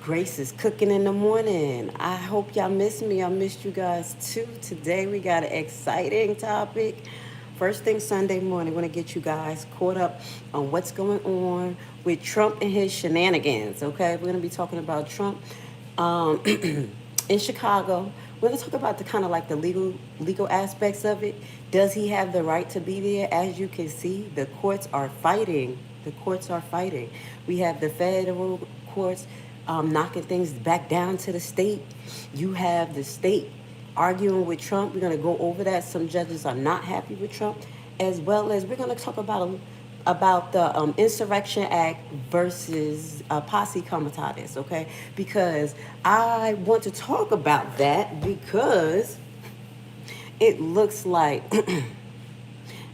Grace is cooking in the morning. I hope y'all missed me. I missed you guys too. Today we got an exciting topic. First thing Sunday morning, we're gonna get you guys caught up on what's going on with Trump and his shenanigans. Okay, we're gonna be talking about Trump um, in Chicago. We're gonna talk about the kind of like the legal aspects of it. Does he have the right to be there? As you can see, the courts are fighting. The courts are fighting. We have the federal courts knocking things back down to the state. You have the state arguing with Trump. We're going to go over that. Some judges are not happy with Trump, as well as we're going to talk about the Insurrection Act versus posse comitatus, okay? Because I want to talk about that because it looks like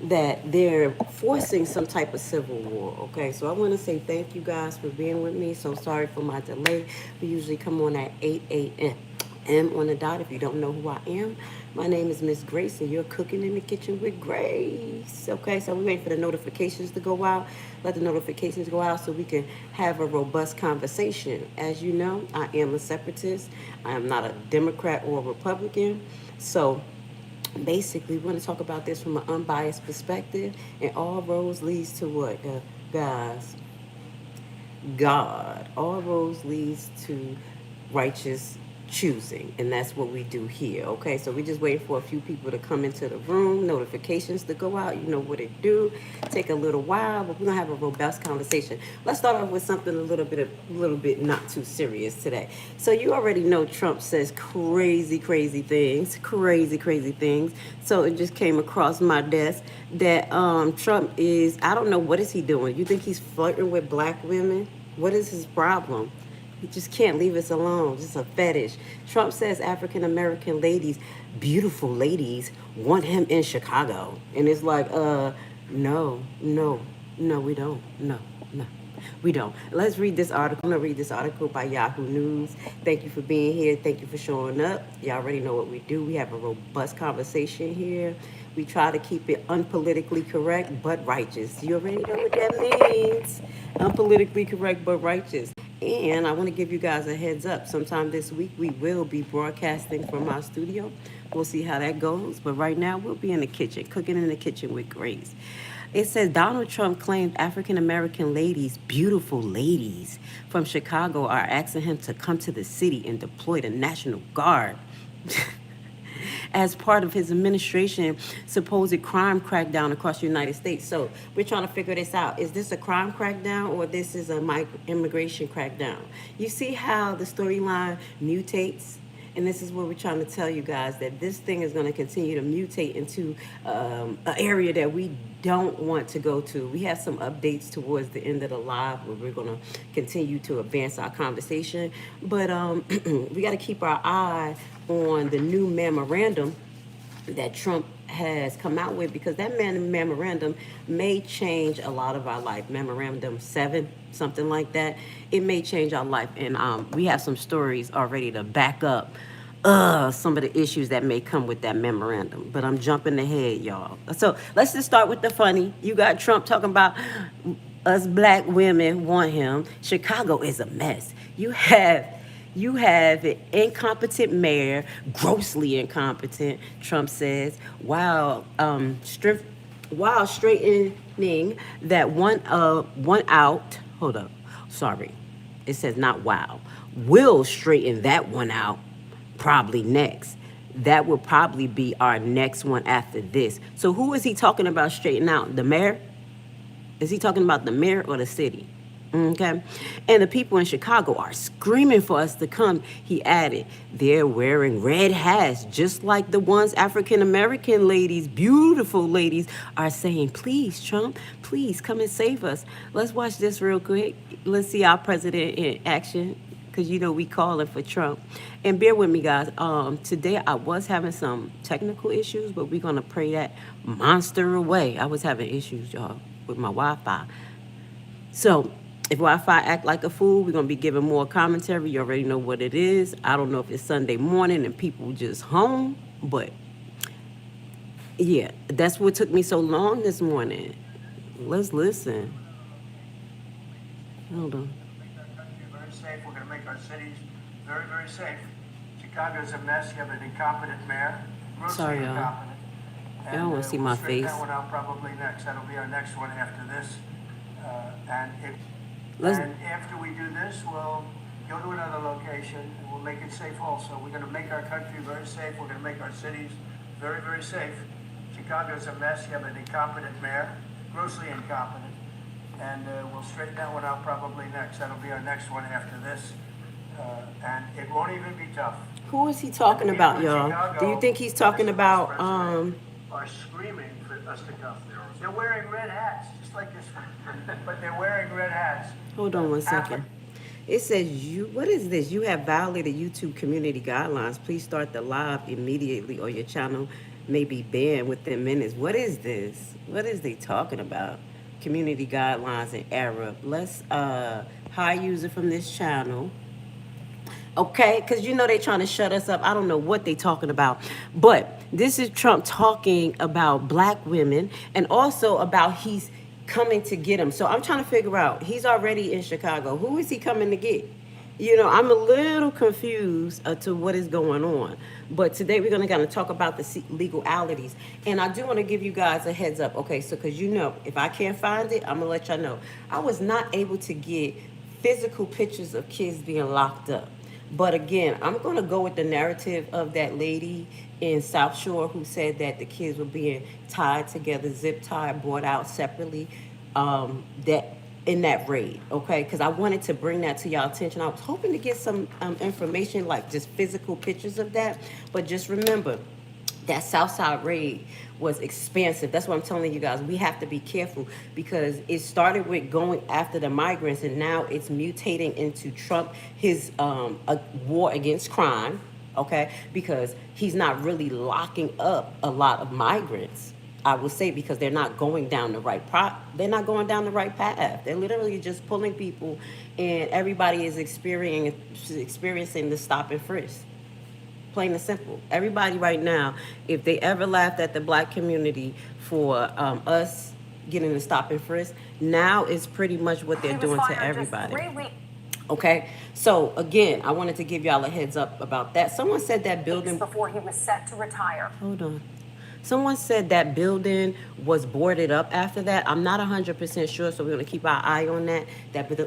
that they're forcing some type of civil war. Okay, so I want to say thank you guys for being with me. So sorry for my delay. We usually come on at 8 a.m. on the dot. If you don't know who I am, my name is Miss Grace, and you're cooking in the kitchen with Grace. Okay, so we're waiting for the notifications to go out. Let the notifications go out so we can have a robust conversation. As you know, I am a separatist. I am not a Democrat or a Republican. So basically, we want to talk about this from an unbiased perspective, and all roads leads to what, guys? God. All roads leads to righteous choosing, and that's what we do here. Okay, so we just waiting for a few people to come into the room, notifications to go out. You know what it do. Take a little while, but we're gonna have a robust conversation. Let's start off with something a little bit not too serious today. So you already know Trump says crazy things. So it just came across my desk that Trump is, I don't know, what is he doing? You think he's flirting with black women? What is his problem? He just can't leave us alone. Just a fetish. Trump says African American ladies, beautiful ladies, want him in Chicago. And it's like, no, we don't. No, we don't. Let's read this article. I'm going to read this article by Yahoo News. Thank you for being here. Thank you for showing up. Y'all already know what we do. We have a robust conversation here. We try to keep it unpolitically correct but righteous. You already know what that means. Unpolitically correct but righteous. And I want to give you guys a heads up. Sometime this week, we will be broadcasting from our studio. We'll see how that goes. But right now, we'll be in the kitchen, cooking in the kitchen with Grace. It says Donald Trump claimed African American ladies, beautiful ladies from Chicago, are asking him to come to the city and deploy the National Guard. As part of his administration supposed crime crackdown across the United States. So we're trying to figure this out. Is this a crime crackdown or this is a immigration crackdown? You see how the storyline mutates? And this is what we're trying to tell you guys, that this thing is going to continue to mutate into an area that we don't want to go to. We have some updates towards the end of the live where we're going to continue to advance our conversation. But we got to keep our eye on the new memorandum that Trump has come out with, because that memorandum may change a lot of our life. Memorandum 7, something like that. It may change our life. And we have some stories already to back up some of the issues that may come with that memorandum. But I'm jumping ahead, y'all. So let's just start with the funny. You got Trump talking about us black women want him. Chicago is a mess. You have an incompetent mayor, grossly incompetent, Trump says, while straightening that one out. Hold up, sorry, it says not wow. Will straighten that one out probably next. That will probably be our next one after this. So who is he talking about straightening out? The mayor? Is he talking about the mayor or the city? Okay. And the people in Chicago are screaming for us to come, he added. They're wearing red hats, just like the ones African American ladies, beautiful ladies, are saying, please, Trump, please come and save us. Let's watch this real quick. Let's see our president in action, because you know we calling for Trump. And bear with me, guys. Today I was having some technical issues, but we're going to pray that monster away. I was having issues, y'all, with my Wi-Fi. So if Wi-Fi act like a fool, we're going to be giving more commentary. You already know what it is. I don't know if it's Sunday morning and people just home, but yeah, that's what took me so long this morning. Let's listen. Hold on. make our cities very, very safe. Chicago's a mess. You have an incompetent mayor, grossly incompetent. I don't want to see my face. That one out probably next. That'll be our next one after this. And after we do this, we'll go to another location and we'll make it safe also. We're going to make our country very safe. We're going to make our cities very, very safe. Chicago's a mess. You have an incompetent mayor, grossly incompetent. And we'll straighten that one out probably next. That'll be our next one after this. And it won't even be tough. Who is he talking about, y'all? Do you think he's talking about are screaming for us to come. They're wearing red hats, just like this one. But they're wearing red hats. Hold on one second. It says what is this? You have violated YouTube community guidelines. Please start the live immediately or your channel may be banned within minutes. What is this? What is they talking about? Community guidelines in Arab. Let's high user from this channel. Okay, because you know they trying to shut us up. I don't know what they talking about. But this is Trump talking about black women and also about he's coming to get them. So I'm trying to figure out, he's already in Chicago. Who is he coming to get? You know, I'm a little confused to what is going on. But today we're going to kind of talk about the legalities. And I do want to give you guys a heads up. Okay, so because you know, if I can't find it, I'm going to let y'all know. I was not able to get physical pictures of kids being locked up. But again, I'm going to go with the narrative of that lady in South Shore who said that the kids were being tied together, zip tied, brought out separately, that in that raid, okay? Because I wanted to bring that to y'all attention. I was hoping to get some information, like just physical pictures of that. But just remember, that Southside raid was expansive. That's what I'm telling you guys. We have to be careful because it started with going after the migrants and now it's mutating into Trump, his a war against crime, okay? Because he's not really locking up a lot of migrants, I will say, because they're not going down the right path. They're literally just pulling people and everybody is experiencing the stop and frisk. Plain and simple. Everybody right now, if they ever laughed at the black community for us getting the stop and frisk, now it's pretty much what they're doing to everybody. Okay, so again, I wanted to give y'all a heads up about that. Someone said that building before he was set to retire. Hold on. Someone said that building was boarded up after that. I'm not 100% sure, so we're going to keep our eye on that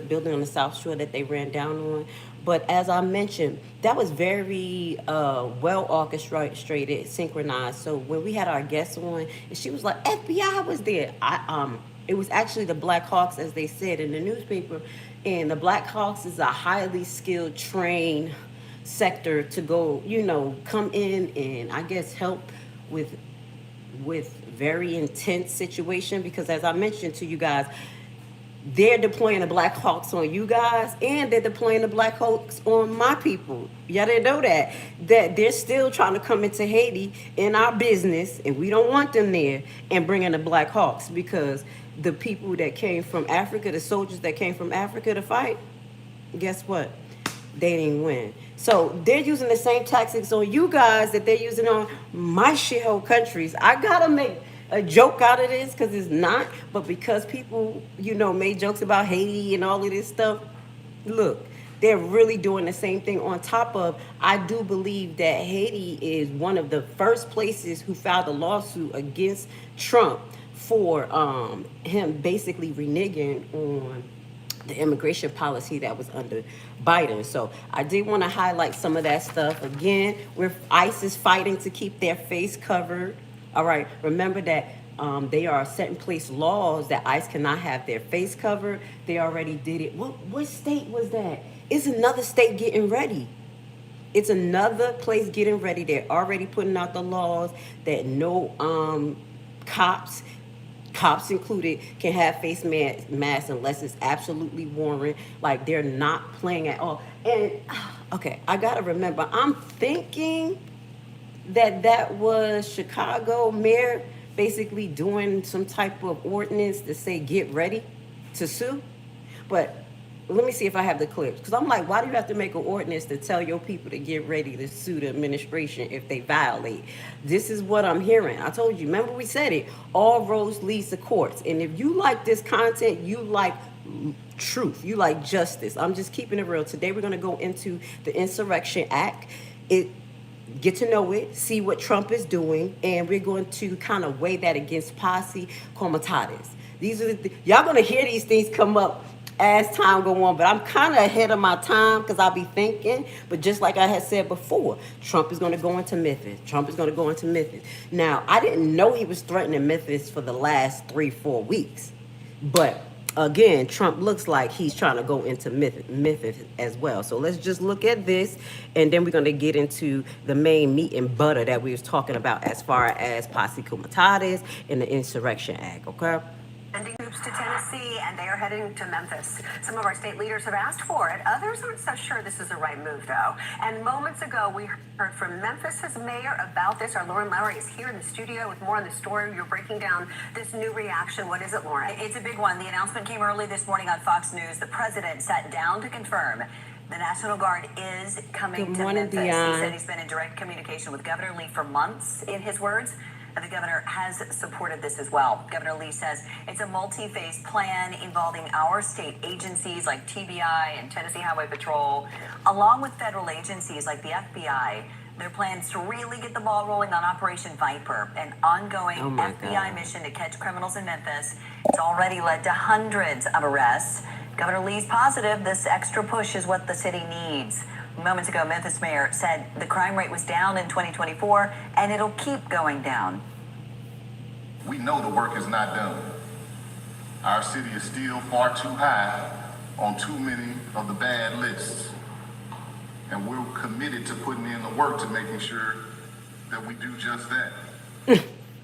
building on the South Shore that they ran down on. But as I mentioned, that was very well orchestrated, synchronized. So when we had our guests on, and she was like, FBI was there. It was actually the Black Hawks, as they said in the newspaper. And the Black Hawks is a highly skilled, trained sector to go, you know, come in and I guess help with very intense situation, because as I mentioned to you guys, they're deploying the Black Hawks on you guys and they're deploying the Black Hawks on my people. Y'all didn't know that they're still trying to come into Haiti in our business and we don't want them there and bring in the Black Hawks, because the people that came from Africa, the soldiers that came from Africa to fight, guess what? They didn't win. So they're using the same tactics on you guys that they're using on my shithole countries. I gotta make a joke out of this because it's not, but because people, you know, made jokes about Haiti and all of this stuff, look, they're really doing the same thing. On top of, I do believe that Haiti is one of the first places who filed a lawsuit against Trump for him basically reneging on the immigration policy that was under Biden. So I did want to highlight some of that stuff. Again, ICE is fighting to keep their face covered. All right, remember that they are setting in place laws that ICE cannot have their face covered. They already did it. What state was that? It's another state getting ready. It's another place getting ready. They're already putting out the laws that no cops included, can have face masks unless it's absolutely warrant. Like, they're not playing at all. And, okay, I got to remember, I'm thinking that was Chicago mayor basically doing some type of ordinance to say, get ready to sue. But let me see if I have the clips. Because I'm like, why do you have to make an ordinance to tell your people to get ready to sue the administration if they violate? This is what I'm hearing. I told you, remember we said it, all roads leads to courts. And if you like this content, you like truth. You like justice. I'm just keeping it real. Today we're going to go into the Insurrection Act. It Get to know it, see what Trump is doing, and we're going to kind of weigh that against posse comitatus. These are y'all going to hear these things come up as time go on, but I'm kind of ahead of my time because I'll be thinking. But just like I had said before, Trump is going to go into Memphis. Trump is going to go into Memphis. Now, I didn't know he was threatening Memphis for the last 3-4 weeks, but again, Trump looks like he's trying to go into Memphis as well. So let's just look at this, and then we're going to get into the main meat and butter that we was talking about as far as posse comitatus and the Insurrection Act, okay? Sending troops to Tennessee, and they are heading to Memphis. Some of our state leaders have asked for it. Others aren't so sure this is the right move, though. And moments ago, we heard from Memphis's mayor about this. Our Lauren Lowry is here in the studio with more on the story. You're breaking down this new reaction. What is it, Lauren? It's a big one. The announcement came early this morning on Fox News. The president sat down to confirm the National Guard is coming to Memphis. Dion. He said he's been in direct communication with Governor Lee for months, in his words. And the governor has supported this as well. Governor Lee says it's a multi-phase plan involving our state agencies like TBI and Tennessee Highway Patrol, along with federal agencies like the FBI. Their plans to really get the ball rolling on Operation Viper, an ongoing FBI mission to catch criminals in Memphis. It's already led to hundreds of arrests. Governor Lee's positive this extra push is what the city needs. Moments ago, Memphis mayor said the crime rate was down in 2024 and it'll keep going down. We know the work is not done. Our city is still far too high on too many of the bad lists. And we're committed to putting in the work to making sure that we do just that.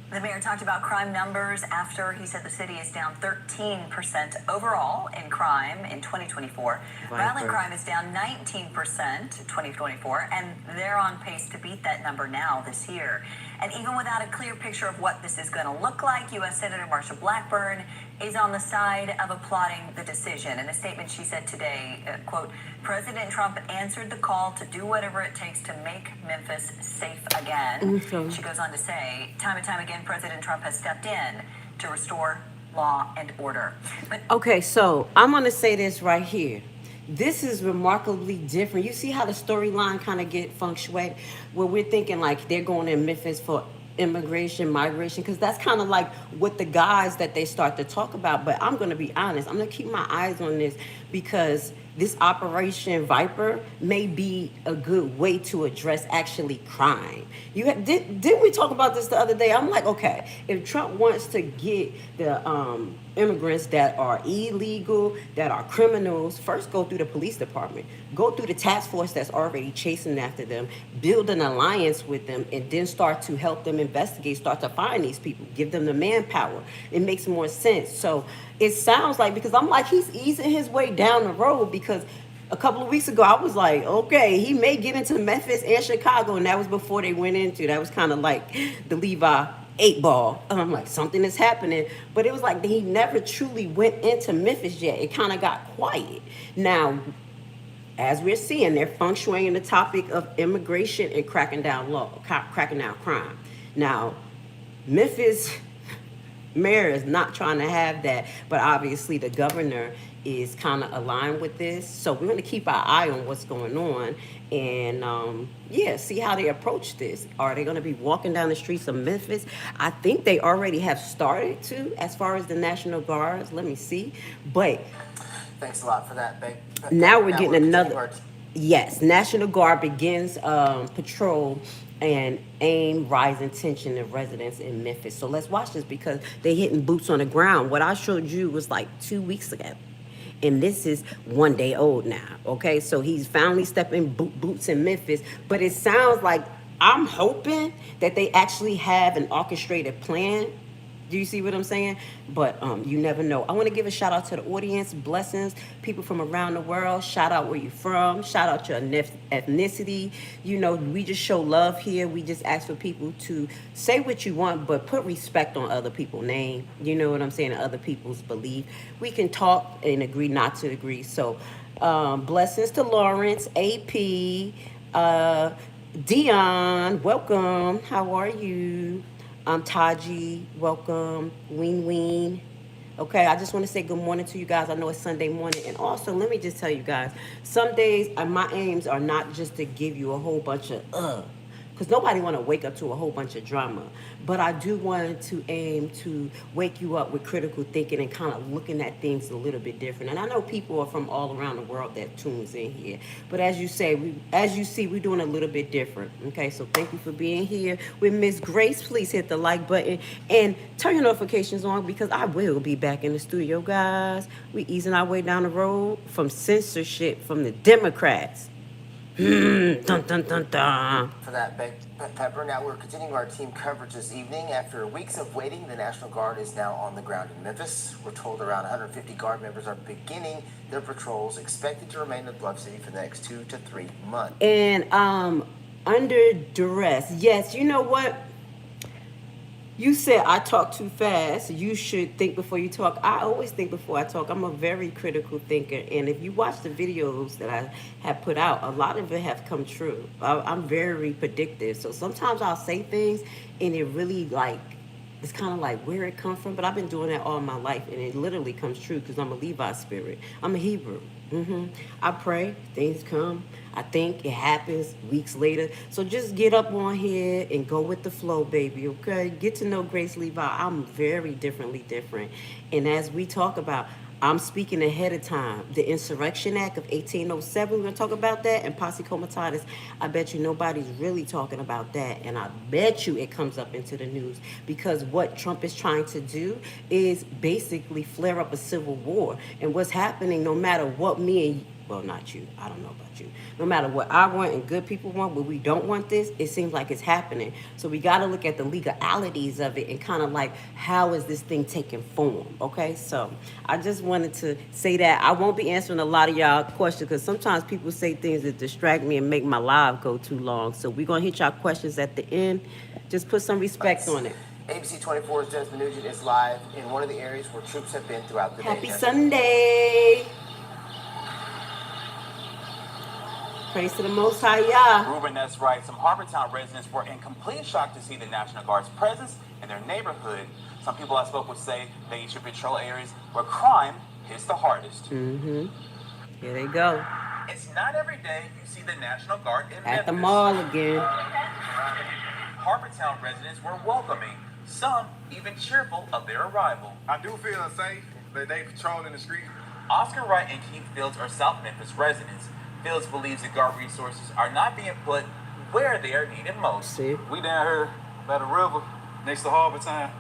The mayor talked about crime numbers after he said the city is down 13% overall in crime in 2024. Violent crime is down 19% in 2024, and they're on pace to beat that number now this year. And even without a clear picture of what this is going to look like, U.S. Senator Marsha Blackburn is on the side of applauding the decision. In a statement she said today, quote, President Trump answered the call to do whatever it takes to make Memphis safe again. She goes on to say, time and time again, President Trump has stepped in to restore law and order. But okay, so I'm going to say this right here. This is remarkably different. You see how the storyline kind of get punctuated, where we're thinking like they're going in Memphis for immigration, migration, because that's kind of like what the guys that they start to talk about. But I'm going to be honest. I'm going to keep my eyes on this because this Operation Viper may be a good way to address actually crime. Didn't we talk about this the other day? I'm like, okay, if Trump wants to get the immigrants that are illegal, that are criminals, first go through the police department, go through the task force that's already chasing after them, build an alliance with them, and then start to help them investigate, start to find these people, give them the manpower. It makes more sense. So it sounds like, because I'm like, he's easing his way down the road, because a couple of weeks ago, I was like, okay, he may get into Memphis and Chicago, and that was before they went into, that was kind of like the Levi 8 ball. And I'm like, something is happening. But it was like he never truly went into Memphis yet. It kind of got quiet. Now, as we're seeing, they're functioning in the topic of immigration and cracking down crime. Now, Memphis mayor is not trying to have that, but obviously the governor is kind of aligned with this. So we're going to keep our eye on what's going on and, see how they approach this. Are they going to be walking down the streets of Memphis? I think they already have started to, as far as the National Guards. Let me see. But thanks a lot for that, babe. now we're getting another. Yes, National Guard begins patrol and aim rising tension in residents in Memphis. So let's watch this because they hitting boots on the ground. What I showed you was like 2 weeks ago. And this is 1 day old now, okay? So he's finally stepping boots in Memphis. But it sounds like, I'm hoping that they actually have an orchestrated plan. Do you see what I'm saying? But you never know. I want to give a shout out to the audience. Blessings, people from around the world. Shout out where you're from. Shout out your ethnicity. You know, we just show love here. We just ask for people to say what you want, but put respect on other people's name. You know what I'm saying? And other people's belief. We can talk and agree not to agree. So blessings to Lawrence, AP, Dion. Welcome. How are you? Taji, welcome. Ween. Okay, I just want to say good morning to you guys. I know it's Sunday morning. And also, let me just tell you guys, some days my aims are not just to give you a whole bunch of because nobody want to wake up to a whole bunch of drama. But I do want to aim to wake you up with critical thinking and kind of looking at things a little bit different. And I know people are from all around the world that tunes in here. But as you say, as you see, we're doing a little bit different. Okay, so thank you for being here with Miss Grace. Please hit the like button and turn your notifications on because I will be back in the studio, guys. We easing our way down the road from censorship from the Democrats. Dun, dun, dun, dun. For that, Pepper. Now we're continuing our team coverage this evening. After weeks of waiting, the National Guard is now on the ground in Memphis. We're told around 150 Guard members are beginning their patrols, expected to remain in Bluff City for the next 2 to 3 months. And under duress. Yes, you know what? You said I talk too fast. You should think before you talk. I always think before I talk. I'm a very critical thinker. And if you watch the videos that I have put out, a lot of it have come true. I'm very predictive. So sometimes I'll say things and it really it's kind of like where it comes from. But I've been doing that all my life and it literally comes true because I'm a Levi spirit. I'm a Hebrew. I pray, things come. I think it happens weeks later. So just get up on here and go with the flow, baby, okay? Get to know Grace Levi. I'm very different. And as we talk about, I'm speaking ahead of time. The Insurrection Act of 1807, we're going to talk about that. And Posse Comitatus, I bet you nobody's really talking about that. And I bet you it comes up into the news because what Trump is trying to do is basically flare up a civil war. And what's happening, no matter what me and well, not you. I don't know about you. No matter what I want and good people want, but we don't want this, it seems like it's happening. So we got to look at the legalities of it and kind of like, how is this thing taking form? Okay, so I just wanted to say that. I won't be answering a lot of y'all questions because sometimes people say things that distract me and make my live go too long. So we're going to hit y'all questions at the end. Just put some respect on it. ABC 24's Dennis Nugent is live in one of the areas where troops have been throughout the day. Happy Sunday. Praise to the Most High Yah. Ruben, that's right. Some Harbortown residents were in complete shock to see the National Guard's presence in their neighborhood. Some people I spoke with say they should patrol areas where crime hits the hardest. Here they go. It's not every day you see the National Guard in At the Memphis. mall again. Harbortown residents were welcoming, some even cheerful of their arrival. I do feel unsafe that they patrolling the street. Oscar Wright and Keith Fields are South Memphis residents. Fields believes the Guard resources are not being put where they are needed most. See? We down here by the river next to Harbortown.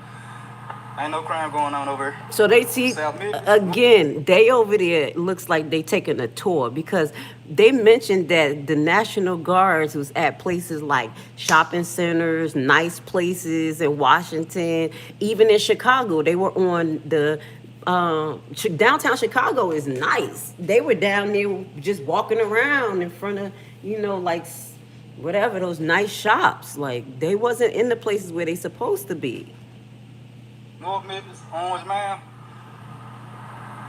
Ain't no crime going on over here. So they see, South Memphis. again, they over there, it looks like they taking a tour because they mentioned that the National Guards was at places like shopping centers, nice places in Washington, even in Chicago. They were on the downtown Chicago is nice. They were down there just walking around in front of, like whatever, those nice shops. Like they wasn't in the places where they supposed to be. North Memphis, Orange Mound.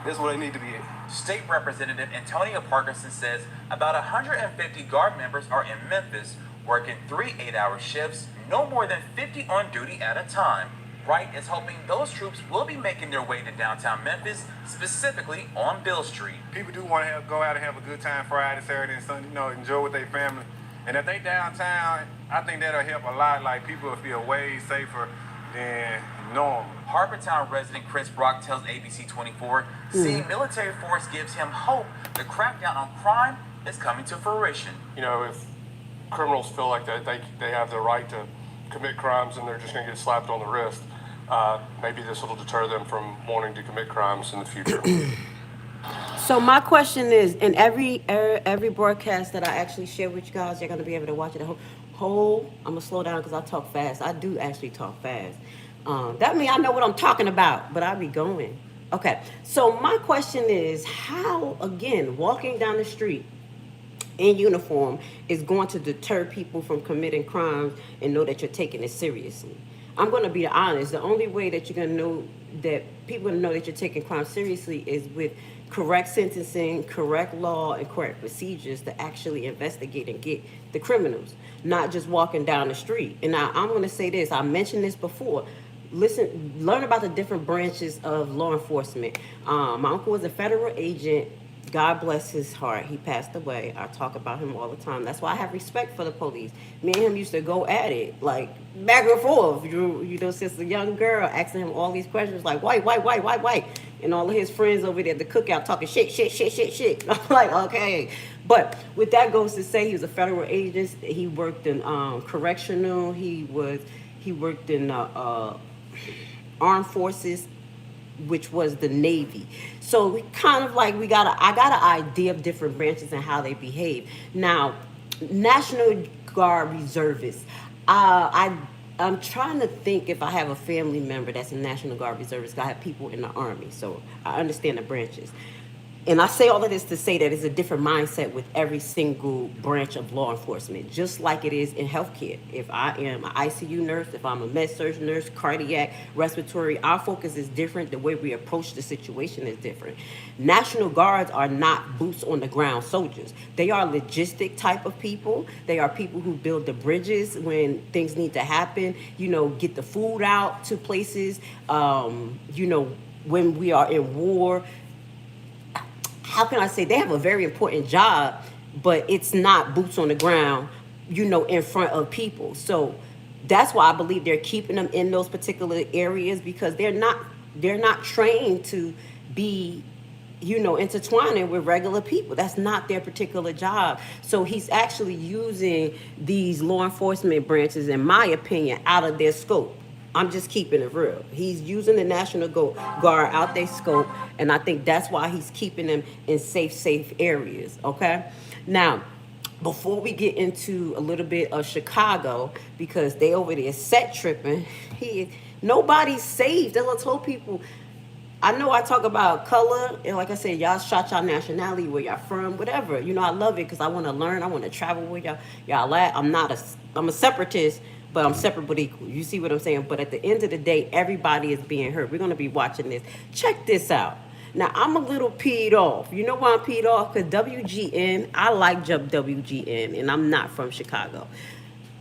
That's where they need to be at. State Representative Antonio Parkinson says about 150 Guard members are in Memphis, working 3 8-hour shifts, no more than 50 on duty at a time. Wright is hoping those troops will be making their way to downtown Memphis, specifically on Bill Street. People do want to go out and have a good time Friday, Saturday, and Sunday, enjoy with their family. And if they downtown, I think that'll help a lot. Like, people will feel way safer than normal. Harbortown resident Chris Brock tells ABC 24, seeing military force gives him hope the crackdown on crime is coming to fruition. If criminals feel like they have the right to commit crimes and they're just going to get slapped on the wrist, maybe this will deter them from wanting to commit crimes in the future. So my question is, in every broadcast that I actually share with you guys, you're going to be able to watch it whole. I'm going to slow down because I talk fast. I do actually talk fast. That means I know what I'm talking about, but I be going. Okay, so my question is, how, again, walking down the street in uniform is going to deter people from committing crimes and know that you're taking it seriously? I'm going to be honest. The only way that you're going to know that people know that you're taking crime seriously is with correct sentencing, correct law, and correct procedures to actually investigate and get the criminals, not just walking down the street. And I'm going to say this. I mentioned this before. learn about the different branches of law enforcement. My uncle was a federal agent. God bless his heart. He passed away. I talk about him all the time. That's why I have respect for the police. Me and him used to go at it, like back and forth. You know, since a young girl, asking him all these questions, like white, and all of his friends over there at the cookout talking shit. I'm like, okay. But with that goes to say, he was a federal agent. He worked in correctional. He worked in armed forces, which was the Navy. So kind of like I got an idea of different branches and how they behave. Now, National Guard reservists. I'm trying to think if I have a family member that's a National Guard reservist. I have people in the Army, so I understand the branches. And I say all of this to say that it's a different mindset with every single branch of law enforcement, just like it is in healthcare. If I am an ICU nurse, if I'm a med-surg nurse, cardiac, respiratory, our focus is different. The way we approach the situation is different. National Guards are not boots on the ground soldiers. They are logistic type of people. They are people who build the bridges when things need to happen, you know, get the food out to places, you know, when we are in war. How can I say, they have a very important job, but it's not boots on the ground, you know, in front of people. So that's why I believe they're keeping them in those particular areas, because they're not trained to be, you know, intertwining with regular people. That's not their particular job. So he's actually using these law enforcement branches, in my opinion, out of their scope. I'm just keeping it real. He's using the National Guard out their scope, and I think that's why he's keeping them in safe areas, okay? Now, before we get into a little bit of Chicago, because they over there set tripping, nobody's safe. That's what I told people. I know I talk about color, and like I said, y'all shot y'all nationality, where y'all from, whatever. You know, I love it because I want to learn. I want to travel with y'all at. I'm a separatist, but I'm separate but equal. You see what I'm saying? But at the end of the day, everybody is being hurt. We're going to be watching this. Check this out. Now, I'm a little peed off. You know why I'm peed off? Because WGN, I like WGN, and I'm not from Chicago.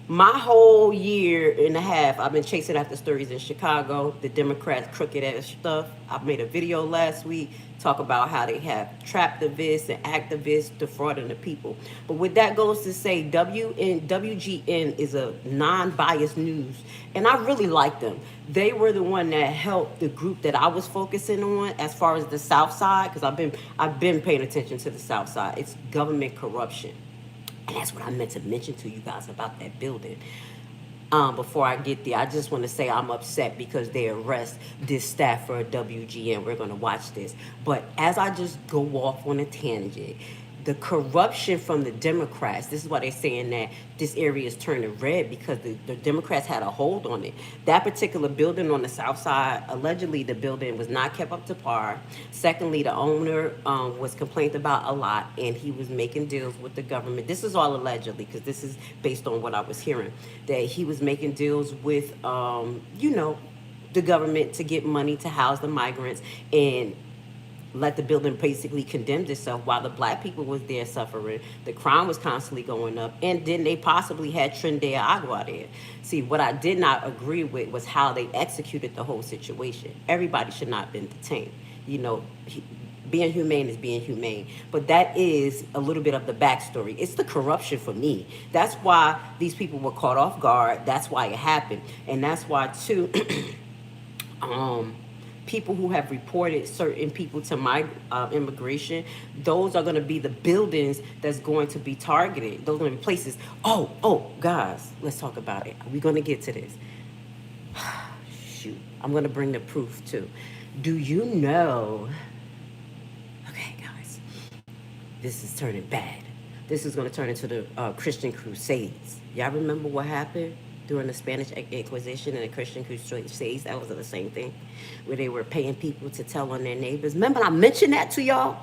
My whole year and a half, I've been chasing after stories in Chicago, the Democrats' crooked ass stuff. I made a video last week, talk about how they have traptivists and activists defrauding the people. But with that goes to say, WGN is a non-biased news, and I really like them. They were the one that helped the group that I was focusing on as far as the South Side, because I've been paying attention to the South Side. It's government corruption. And that's what I meant to mention to you guys about that building. Before I get there, I just want to say I'm upset because they arrest this staffer at WGN. We're going to watch this. But as I just go off on a tangent, the corruption from the Democrats, this is why they're saying that this area is turning red, because the Democrats had a hold on it. That particular building on the South Side, allegedly the building was not kept up to par. Secondly, the owner was complained about a lot, and he was making deals with the government. This is all allegedly, because this is based on what I was hearing, that he was making deals with, you know, the government to get money to house the migrants, and let the building basically condemn itself while the black people was there suffering. The crime was constantly going up, and then they possibly had Tren de Agua there. See, what I did not agree with was how they executed the whole situation. Everybody should not have been detained. You know, being humane is being humane. But that is a little bit of the backstory. It's the corruption for me. That's why these people were caught off guard. That's why it happened. And that's why, too, people who have reported certain people to my immigration, those are going to be the buildings that's going to be targeted. Those are going to be places. Oh, guys, let's talk about it. We're going to get to this. Shoot, I'm going to bring the proof too. Do you know? Okay, guys, this is turning bad. This is going to turn into the Christian Crusades. Y'all remember what happened during the Spanish Inquisition and the Christian Crusades? That was the same thing, where they were paying people to tell on their neighbors. Remember I mentioned that to y'all?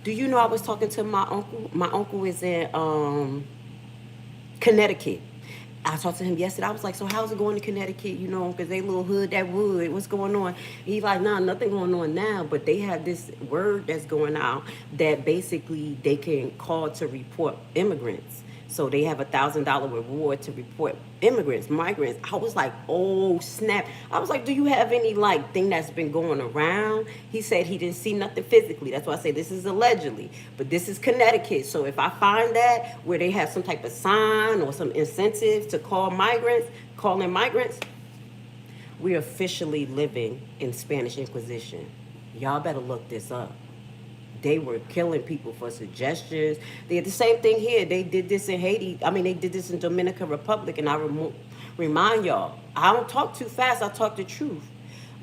Do you know I was talking to my uncle? My uncle is in Connecticut. I talked to him yesterday. I was like, so how's it going to Connecticut? You know, because they little hood, that wood, what's going on? He's like, nah, nothing going on now. But they have this word that's going out that basically they can call to report immigrants. So they have $1,000 reward to report migrants. I was like, oh snap. I was like, do you have any like thing that's been going around? He said he didn't see nothing physically. That's why I say this is allegedly. But this is Connecticut. So if I find that where they have some type of sign or some incentives to call in migrants, we're officially living in Spanish Inquisition. Y'all better look this up. They were killing people for suggestions. They did the same thing here. They did this in Haiti. I mean, they did this in Dominican Republic. And I remind y'all, I don't talk too fast. I talk the truth.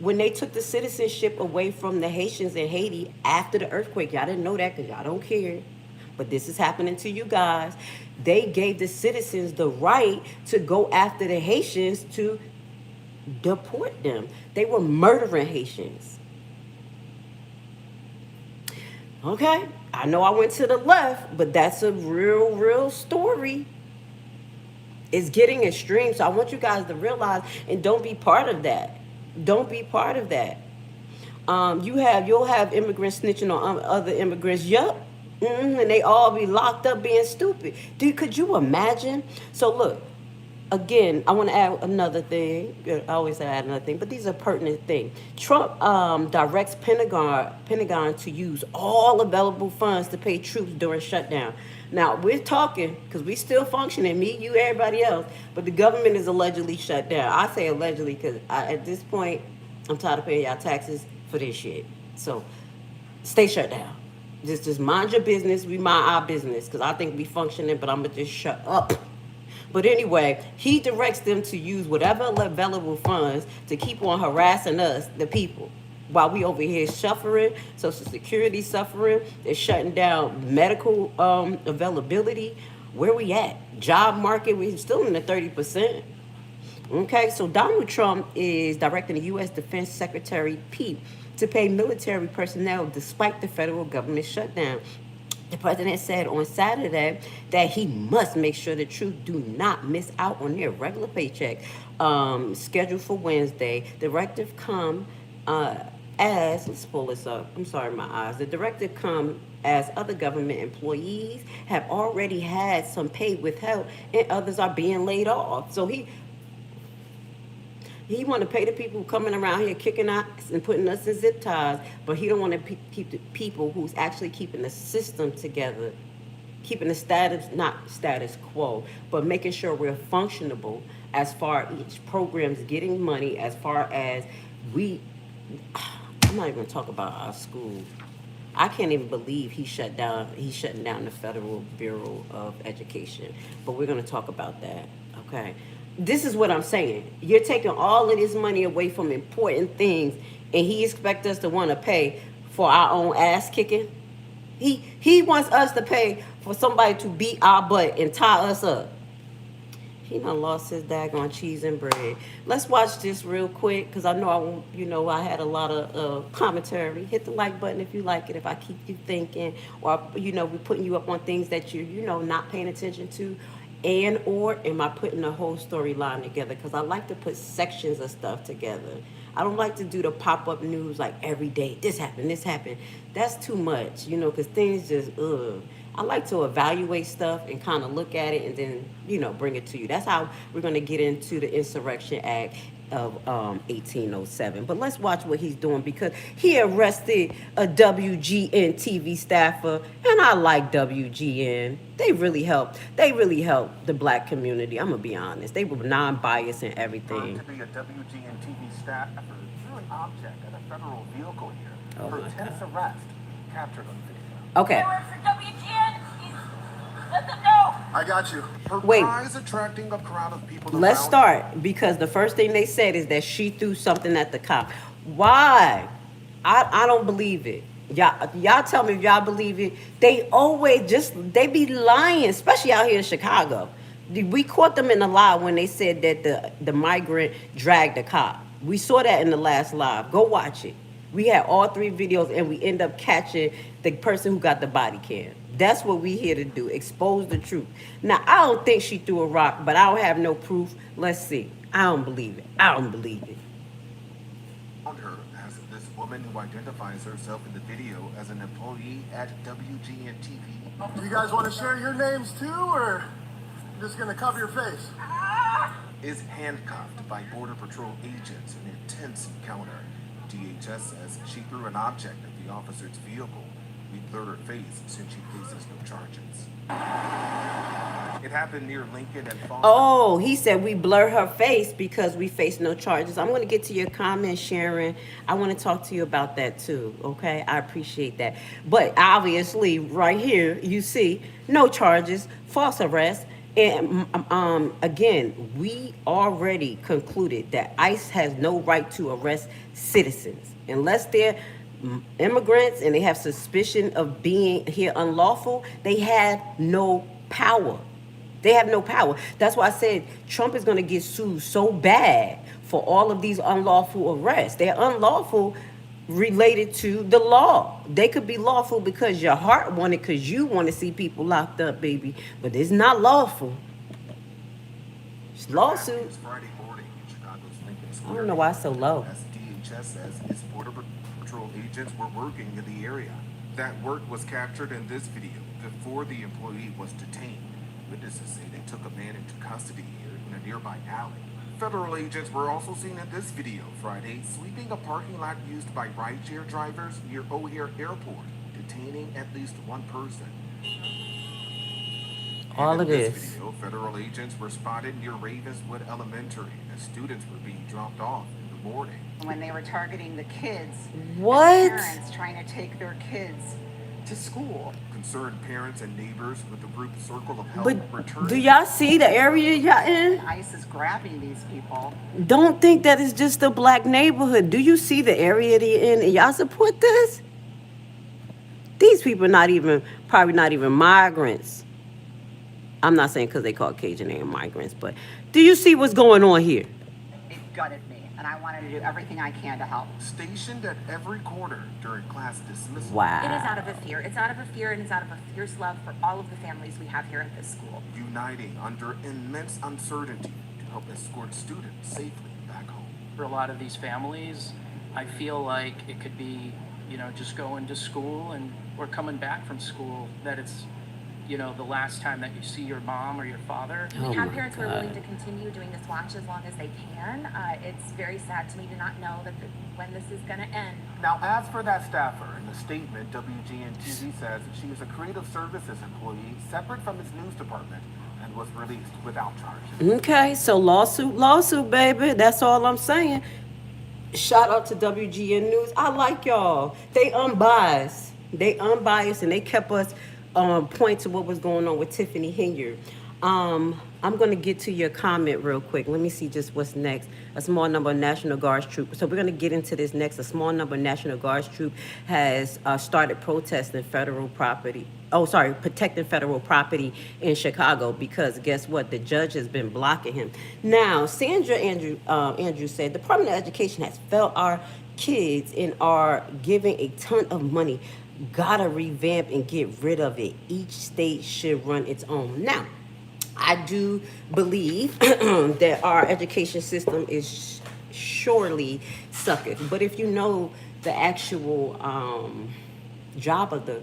When they took the citizenship away from the Haitians in Haiti after the earthquake, y'all didn't know that because y'all don't care. But this is happening to you guys. They gave the citizens the right to go after the Haitians to deport them. They were murdering Haitians. Okay, I know I went to the left, but that's a real story. It's getting extreme, so I want you guys to realize and don't be part of that. Don't be part of that. You'll have immigrants snitching on other immigrants. Yup. And they all be locked up being stupid. Dude, could you imagine? So look, again, I want to add another thing. I always add another thing, but these are pertinent things. Trump directs Pentagon to use all available funds to pay troops during shutdown. Now, we're talking, because we still functioning, me, you, everybody else, but the government is allegedly shut down. I say allegedly because at this point, I'm tired of paying y'all taxes for this shit. So, stay shut down. Just mind your business. We mind our business, because I think we functioning, but I'm going to just shut up. But anyway, he directs them to use whatever available funds to keep on harassing us, the people, while we over here suffering, Social Security suffering. They're shutting down medical availability. Where we at? Job market, we're still in the 30%. Okay, so Donald Trump is directing the U.S. Defense Secretary Pete to pay military personnel despite the federal government shutdown. The president said on Saturday that he must make sure the troops do not miss out on their regular paycheck scheduled for Wednesday. Directive come let's pull this up. I'm sorry, my eyes. The directive come as other government employees have already had some pay withheld and others are being laid off. So he want to pay the people coming around here kicking us and putting us in zip ties, but he don't want to keep the people who's actually keeping the system together, keeping the not status quo, but making sure we're functionable as far as each program's getting money, as far as I'm not even going to talk about our school. I can't even believe he's shutting down the Federal Bureau of Education, but we're going to talk about that, okay? This is what I'm saying. You're taking all of this money away from important things, and he expects us to want to pay for our own ass kicking. He wants us to pay for somebody to beat our butt and tie us up. He done lost his daggone cheese and bread. Let's watch this real quick, because I know I had a lot of commentary. Hit the like button if you like it, if I keep you thinking, or we're putting you up on things that you're not paying attention to. And or am I putting the whole storyline together? Because I like to put sections of stuff together. I don't like to do the pop-up news like every day. This happened. That's too much, because things just, I like to evaluate stuff and kind of look at it and then, bring it to you. That's how we're going to get into the Insurrection Act of 1807. But let's watch what he's doing, because he arrested a WGN-TV staffer, and I like WGN. They really helped the black community. I'm gonna be honest. They were non-biased and everything. To be a WGN-TV staffer, threw an object at a federal vehicle here. Oh Her my tense God. arrest captured on video. Okay. I got you. Her Wait. cry is attracting a crowd of people. Let's around start, because the first thing they said is that she threw something at the cop. Why? I don't believe it. Y'all tell me if y'all believe it. They they be lying, especially out here in Chicago. We caught them in the lie when they said that the migrant dragged the cop. We saw that in the last live. Go watch it. We had all 3 videos, and we end up catching the person who got the body cam. That's what we here to do, expose the truth. Now, I don't think she threw a rock, but I don't have no proof. Let's see. I don't believe it. her as this woman who identifies herself in the video as an employee at WGN-TV. Do you guys want to share your names too, or? I'm just gonna cover your face. Is handcuffed by Border Patrol agents in an intense encounter. DHS says she threw an object at the officer's vehicle. We blurred her face since she faces no charges. It happened near Lincoln and Foster. Oh, he said we blur her face because we face no charges. I'm going to get to your comment, Sharon. I want to talk to you about that too, okay? I appreciate that. But obviously, right here, you see no charges, false arrest. And again, we already concluded that ICE has no right to arrest citizens unless they're immigrants and they have suspicion of being here unlawful. They have no power. They have no power. That's why I said Trump is going to get sued so bad for all of these unlawful arrests. They're unlawful related to the law. They could be lawful because your heart wanted, because you want to see people locked up, baby. But it's not lawful. It's lawsuit. Friday morning in Chicago's Lincoln I Square. don't know why it's so low. As DHS says its Border Patrol agents were working in the area. That work was captured in this video before the employee was detained. Witnesses say they took a man into custody here in a nearby alley. Federal agents were also seen in this video Friday sweeping a parking lot used by rideshare drivers near O'Hare Airport, detaining at least one person. All of In this this. video, federal agents were spotted near Ravenswood Elementary as students were being dropped off in the morning. When they were targeting the kids, What? and parents trying to take their kids to school. Concerned parents and neighbors with the group Circle of Help But returned. do y'all see the area y'all in? ICE is grabbing these people. Don't think that it's just a black neighborhood. Do you see the area they're in? And y'all support this? These people probably not even migrants. I'm not saying because they Caucasian, they ain't migrants, but do you see what's going on here? It gutted me, and I wanted to do everything I can to help. Stationed at every corner during class dismissal. Wow. It is out of a fear. It's out of a fear, and it's out of a fierce love for all of the families we have here at this school. Uniting under immense uncertainty to help escort students safely back home. For a lot of these families, I feel like it could be, just going to school and or coming back from school, that it's, the last time that you see your mom or your father. Oh We have my parents who are willing God. to continue doing this watch as long as they can. It's very sad to me to not know that when this is going to end. Now, as for that staffer, in the statement, WGN-TV says she is a creative services employee separate from its news department and was released without charges. Okay, so lawsuit, baby. That's all I'm saying. Shout out to WGN News. I like y'all. They unbiased. And they kept us point to what was going on with Tiffany Hinyard. I'm going to get to your comment real quick. Let me see just what's next. A small number of National Guards troops. So we're going to get into this next. A small number of National Guards troops has started protesting federal property. Protecting federal property in Chicago because guess what? The judge has been blocking him. Now, Sandra Andrew said, the Department of Education has failed our kids and are giving a ton of money. Gotta revamp and get rid of it. Each state should run its own. Now, I do believe that our education system is surely sucking. But if you know the actual job of the,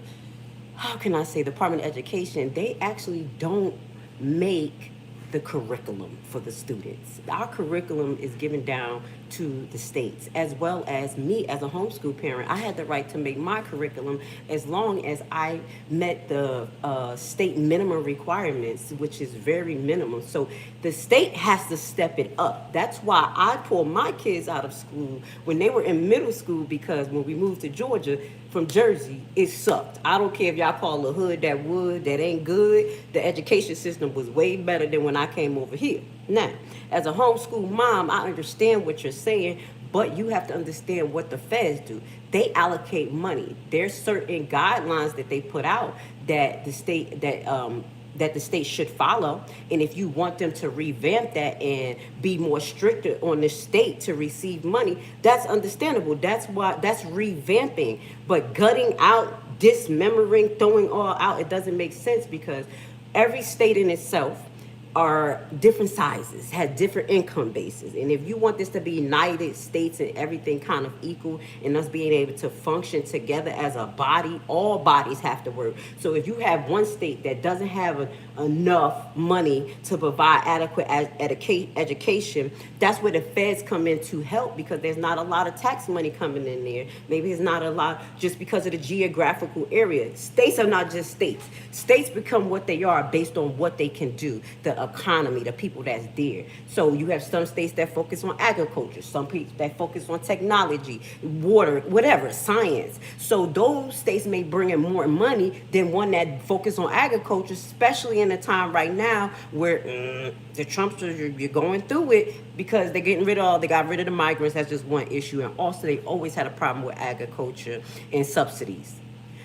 Department of Education, they actually don't make the curriculum for the students. Our curriculum is given down to the states, as well as me as a homeschool parent. I had the right to make my curriculum as long as I met the state minimum requirements, which is very minimum. So the state has to step it up. That's why I pulled my kids out of school when they were in middle school, because when we moved to Georgia from Jersey, it sucked. I don't care if y'all call the hood that wood, that ain't good. The education system was way better than when I came over here. Now, as a homeschool mom, I understand what you're saying, but you have to understand what the feds do. They allocate money. There's certain guidelines that they put out that the state should follow. And if you want them to revamp that and be more stricter on the state to receive money, that's understandable. That's revamping. But gutting out, dismembering, throwing all out, it doesn't make sense, because every state in itself are different sizes, have different income bases. And if you want this to be United States and everything kind of equal and us being able to function together as a body, all bodies have to work. So if you have one state that doesn't have enough money to provide adequate education, that's where the feds come in to help, because there's not a lot of tax money coming in there. Maybe it's not a lot just because of the geographical area. States are not just states. States become what they are based on what they can do, the economy, the people that's there. So you have some states that focus on agriculture, some people that focus on technology, water, whatever, science. So those states may bring in more money than one that focus on agriculture, especially in a time right now where the Trumpsters, you're going through it because they got rid of the migrants. That's just one issue. And also they always had a problem with agriculture and subsidies.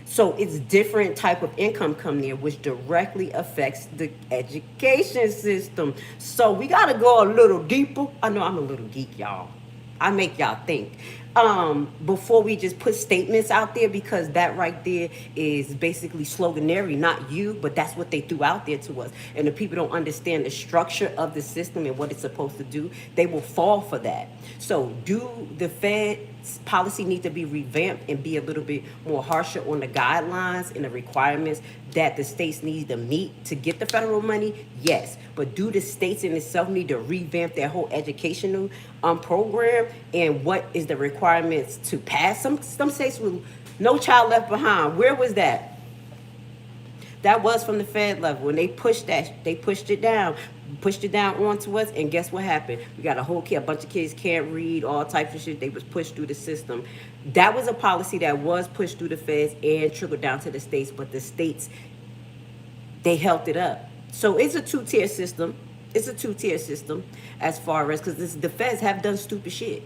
So it's different type of income coming in, which directly affects the education system. So we got to go a little deeper. I know I'm a little geek, y'all. I make y'all think. Before we just put statements out there, because that right there is basically sloganary, not you, but that's what they threw out there to us. And the people don't understand the structure of the system and what it's supposed to do, they will fall for that. So do the Fed's policy need to be revamped and be a little bit more harsher on the guidelines and the requirements that the states need to meet to get the federal money? Yes. But do the states in itself need to revamp their whole educational program, and what is the requirements to pass? Some states with No Child Left Behind, where was that? That was from the Fed level. When they pushed that, they pushed it down onto us, and guess what happened? We got a bunch of kids can't read, all types of shit. They was pushed through the system. That was a policy that was pushed through the feds and trickled down to the states, but the states, they held it up. So it's a two-tier system. It's a two-tier system as far as, because the feds have done stupid shit.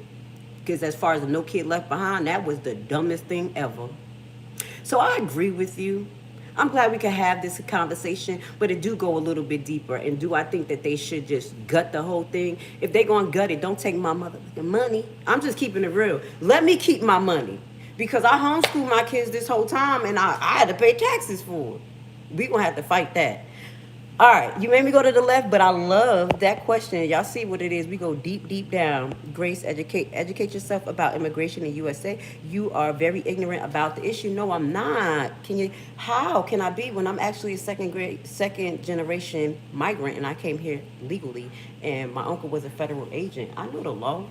Because as far as the No Kid Left Behind, that was the dumbest thing ever. So I agree with you. I'm glad we can have this conversation, but it do go a little bit deeper. And do I think that they should just gut the whole thing? If they gonna gut it, don't take my motherfucking money. I'm just keeping it real. Let me keep my money. Because I homeschooled my kids this whole time, and I had to pay taxes for it. We gonna have to fight that. All right, you made me go to the left, but I love that question. Y'all see what it is. We go deep, deep down. Grace, educate yourself about immigration in USA. You are very ignorant about the issue. No, I'm not. How can I be when I'm actually a second generation migrant, and I came here legally, and my uncle was a federal agent? I know the law.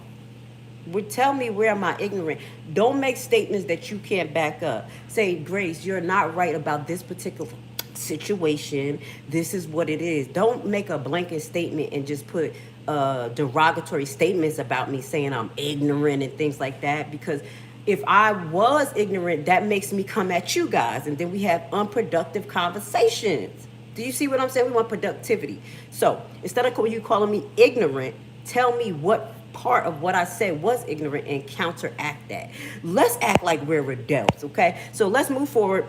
Tell me, where am I ignorant? Don't make statements that you can't back up. Say, Grace, you're not right about this particular situation. This is what it is. Don't make a blanket statement and just put derogatory statements about me, saying I'm ignorant and things like that, because if I was ignorant, that makes me come at you guys, and then we have unproductive conversations. Do you see what I'm saying? We want productivity. So instead of you calling me ignorant, tell me what part of what I said was ignorant and counteract that. Let's act like we're adults, okay? So let's move forward.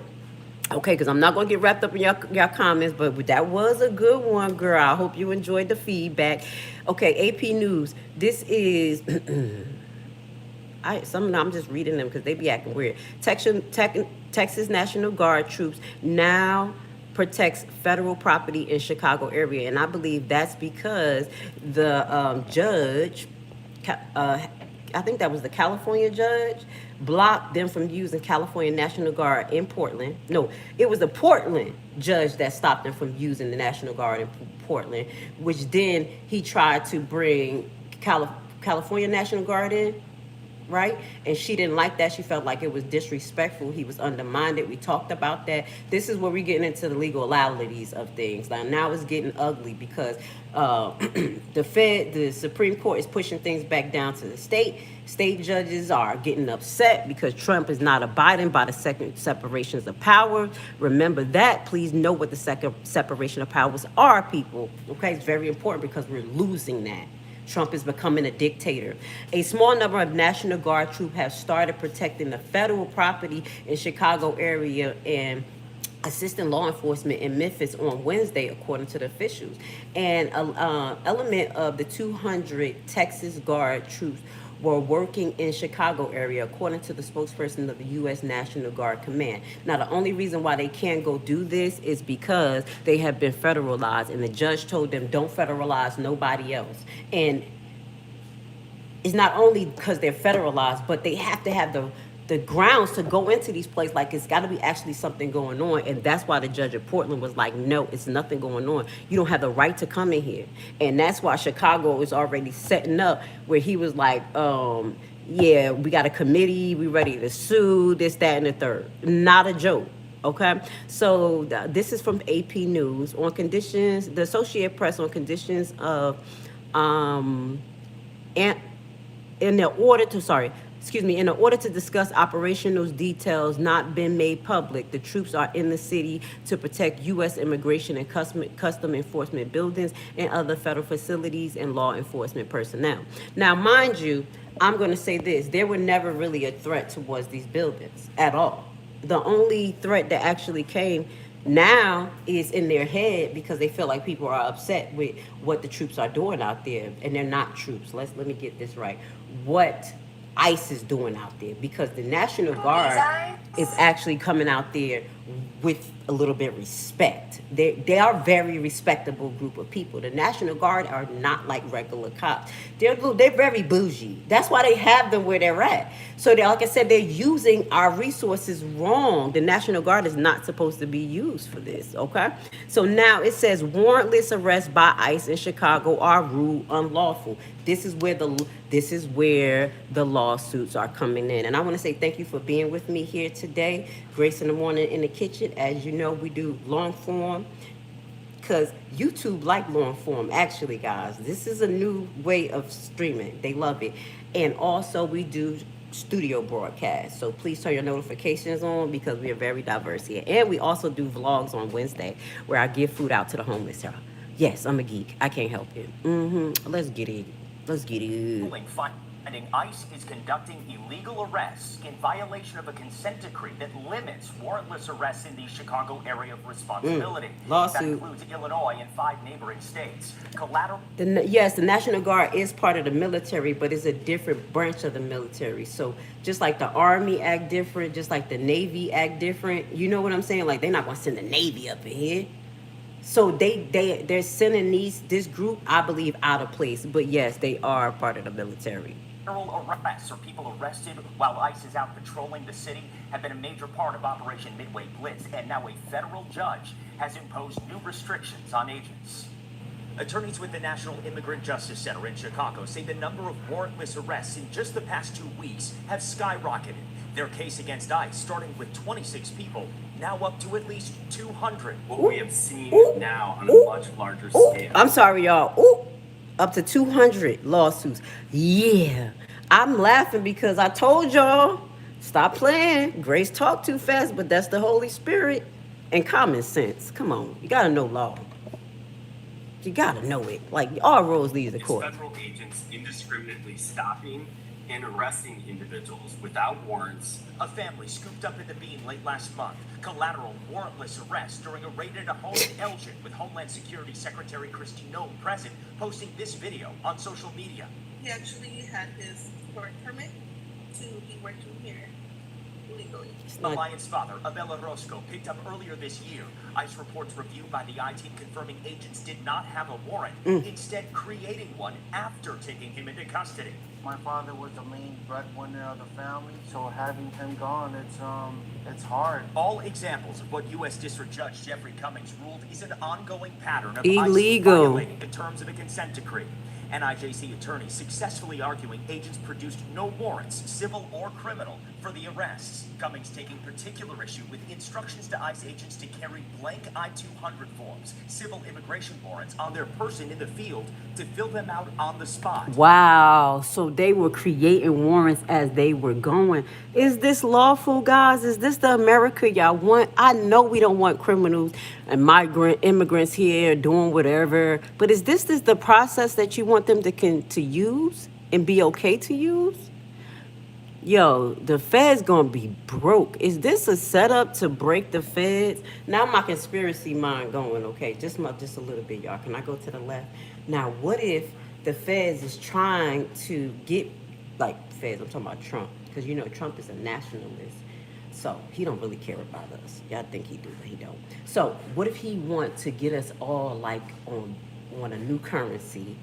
Okay, because I'm not going to get wrapped up in your comments, but that was a good one, girl. I hope you enjoyed the feedback. Okay, AP News. This is... I'm just reading them because they be acting weird. Texas National Guard troops now protects federal property in Chicago area. And I believe that's because the judge... I think that was the California judge, blocked them from using California National Guard in Portland. No, it was the Portland judge that stopped them from using the National Guard in Portland, which then he tried to bring California National Guard in, right? And she didn't like that. She felt like it was disrespectful. He was undermined. We talked about that. This is where we're getting into the legalities of things. Now it's getting ugly because the Supreme Court is pushing things back down to the state. State judges are getting upset because Trump is not abiding by the second separations of power. Remember that. Please know what the second separation of powers are, people. Okay, it's very important because we're losing that. Trump is becoming a dictator. A small number of National Guard troops have started protecting the federal property in Chicago area and assisting law enforcement in Memphis on Wednesday, according to the officials. And an element of the 200 Texas Guard troops were working in Chicago area, according to the spokesperson of the U.S. National Guard Command. Now, the only reason why they can't go do this is because they have been federalized, and the judge told them, don't federalize nobody else. And it's not only because they're federalized, but they have to have the grounds to go into these places. Like, it's got to be actually something going on, and that's why the judge of Portland was like, no, it's nothing going on. You don't have the right to come in here. And that's why Chicago is already setting up where he was like, yeah, we got a committee, we ready to sue, this, that, and the third. Not a joke. Okay, so this is from AP News on conditions, the Associated Press on conditions of, and in order to discuss operational details not been made public, the troops are in the city to protect U.S. immigration and custom enforcement buildings and other federal facilities and law enforcement personnel. Now, mind you, I'm going to say this. There were never really a threat towards these buildings at all. The only threat that actually came now is in their head because they feel like people are upset with what the troops are doing out there, and they're not troops. Let me get this right. What ICE is doing out there, because the National Guard is actually coming out there with a little bit of respect. They are a very respectable group of people. The National Guard are not like regular cops. They're very bougie. That's why they have them where they're at. So like I said, they're using our resources wrong. The National Guard is not supposed to be used for this, okay? So now it says warrantless arrests by ICE in Chicago are ruled unlawful. This is where the lawsuits are coming in. And I want to say thank you for being with me here today. Grace in the Morning in the Kitchen. As you know, we do long form because YouTube like long form, actually, guys. This is a new way of streaming. They love it. And also we do studio broadcast. So please turn your notifications on because we are very diverse here. And we also do vlogs on Wednesday where I give food out to the homeless, y'all. Yes, I'm a geek. I can't help it. Let's get it. Let's get it. Finding ICE is conducting illegal arrests in violation of a consent decree that limits warrantless arrests in the Chicago area of responsibility. Lawsuit. That includes Illinois and 5 neighboring states. Yes, the National Guard is part of the military, but it's a different branch of the military. So just like the Army act different, just like the Navy act different, you know what I'm saying? Like, they're not going to send the Navy up in here. So they're sending this group, I believe, out of place. But yes, they are part of the military. Federal arrests, or people arrested while ICE is out patrolling the city, have been a major part of Operation Midway Blitz, and now a federal judge has imposed new restrictions on agents. Attorneys with the National Immigrant Justice Center in Chicago say the number of warrantless arrests in just the past 2 weeks have skyrocketed. Their case against ICE, starting with 26 people, now up to at least 200. What we have seen now on a much larger scale. I'm sorry, y'all. Up to 200 lawsuits. Yeah. I'm laughing because I told y'all, stop playing. Grace talk too fast, but that's the Holy Spirit and common sense. Come on. You got to know law. You got to know it. Like, all roads lead to court. Federal agents indiscriminately stopping and arresting individuals without warrants. A family scooped up in the bean late last month. Collateral warrantless arrest during a raid at a home in Elgin, with Homeland Security Secretary Kristi Noem present, posting this video on social media. He actually had his work permit to be working here legally. Alliance father, Abela Roscoe, picked up earlier this year. ICE reports reviewed by the I-team confirming agents did not have a warrant, instead creating one after taking him into custody. My father was the main breadwinner of the family, so having him gone, it's hard. All examples of what U.S. District Judge Jeffrey Cummings ruled is an ongoing pattern of illegal ICE violating the terms of a consent decree. NIJC attorneys successfully arguing agents produced no warrants, civil or criminal, for the arrests. Cummings taking particular issue with instructions to ICE agents to carry blank I-200 forms, civil immigration warrants, on their person in the field to fill them out on the spot. Wow. So they were creating warrants as they were going. Is this lawful, guys? Is this the America y'all want? I know we don't want criminals and immigrants here doing whatever, but is this the process that you want them to use and be okay to use? Yo, the Fed's gonna be broke. Is this a setup to break the Feds? Now my conspiracy mind going, okay, just a little bit, y'all. Can I go to the left? Now, what if the Feds is trying to get like feds, I'm talking about Trump, because you know Trump is a nationalist, so he don't really care about us. Y'all think he do, but he don't. So what if he want to get us all like on a new currency,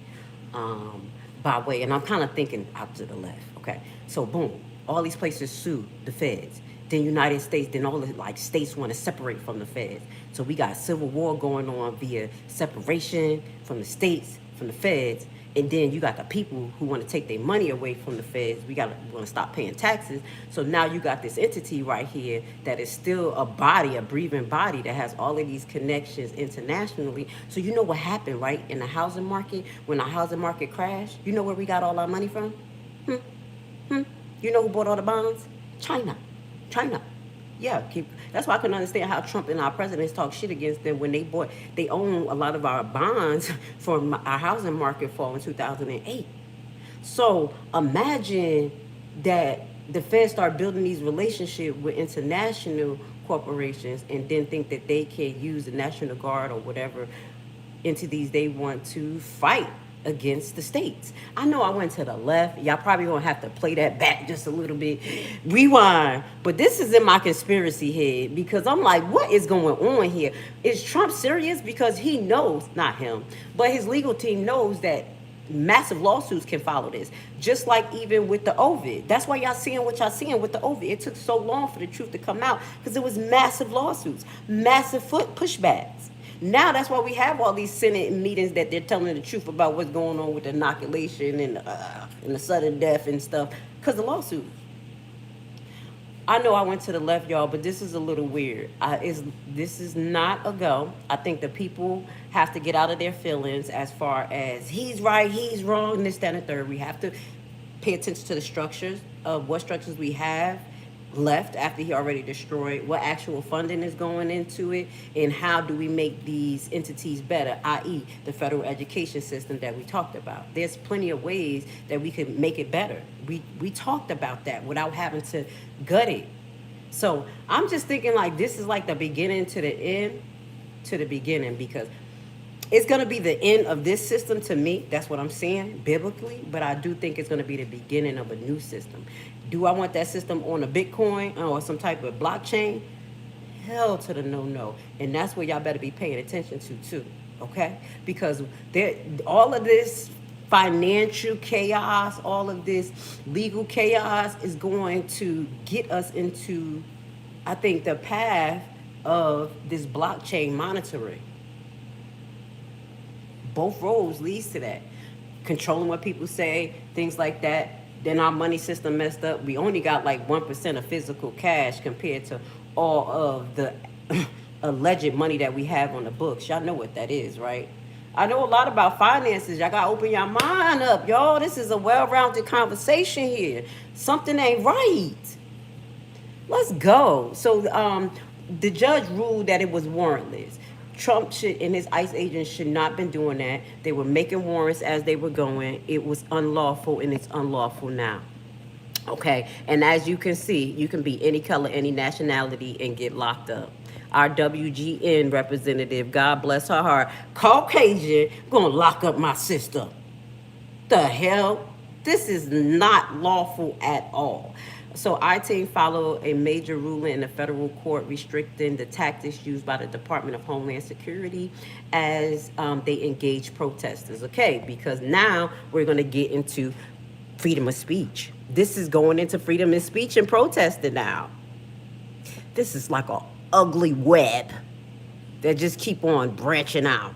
by way, and I'm kind of thinking out to the left. Okay, so boom, all these places sue the feds. Then United States, then all the like states want to separate from the feds. So we got civil war going on via separation from the states, from the feds. And then you got the people who want to take their money away from the feds. We want to stop paying taxes. So now you got this entity right here that is still a body, a breathing body that has all of these connections internationally. So you know what happened, right? In the housing market, when the housing market crashed, you know where we got all our money from? You know who bought all the bonds? China. Yeah, that's why I couldn't understand how Trump and our presidents talk shit against them when they own a lot of our bonds from our housing market fall in 2008. So imagine that the Fed start building these relationships with international corporations and then think that they can use the National Guard or whatever entities they want to fight against the states. I know I went to the left. Y'all probably gonna have to play that back just a little bit. Rewind. But this is in my conspiracy head because I'm like, what is going on here? Is Trump serious? Because he knows, not him, but his legal team knows that massive lawsuits can follow this. Just like even with the Ovid. That's why y'all seeing what y'all seeing with the Ovid. It took so long for the truth to come out because it was massive lawsuits, massive pushbacks. Now that's why we have all these Senate meetings that they're telling the truth about what's going on with the inoculation and the sudden death and stuff because the lawsuits. I know I went to the left, y'all, but this is a little weird. This is not a go. I think the people have to get out of their feelings as far as he's right, he's wrong, this, that, and the third. We have to pay attention to the structures of what structures we have left after he already destroyed, what actual funding is going into it, and how do we make these entities better, i.e. the federal education system that we talked about. There's plenty of ways that we could make it better. We talked about that without having to gut it. So I'm just thinking like this is like the beginning to the end to the beginning because it's going to be the end of this system to me. That's what I'm saying biblically, but I do think it's going to be the beginning of a new system. Do I want that system on a Bitcoin or some type of blockchain? Hell to the no. And that's where y'all better be paying attention to too, okay? Because all of this financial chaos, all of this legal chaos is going to get us into, I think, the path of this blockchain monitoring. Both roads leads to that. Controlling what people say, things like that. Then our money system messed up. We only got like 1% of physical cash compared to all of the alleged money that we have on the books. Y'all know what that is, right? I know a lot about finances. Y'all gotta open your mind up, y'all. This is a well-rounded conversation here. Something ain't right. Let's go. So the judge ruled that it was warrantless. Trump and his ICE agents should not have been doing that. They were making warrants as they were going. It was unlawful, and it's unlawful now. Okay, and as you can see, you can be any color, any nationality, and get locked up. Our WGN representative, God bless her heart, Caucasian, gonna lock up my sister. The hell? This is not lawful at all. So I-Team followed a major ruling in the federal court restricting the tactics used by the Department of Homeland Security as they engage protesters. Okay, because now we're going to get into freedom of speech. This is going into freedom of speech and protesting now. This is like an ugly web that just keep on branching out.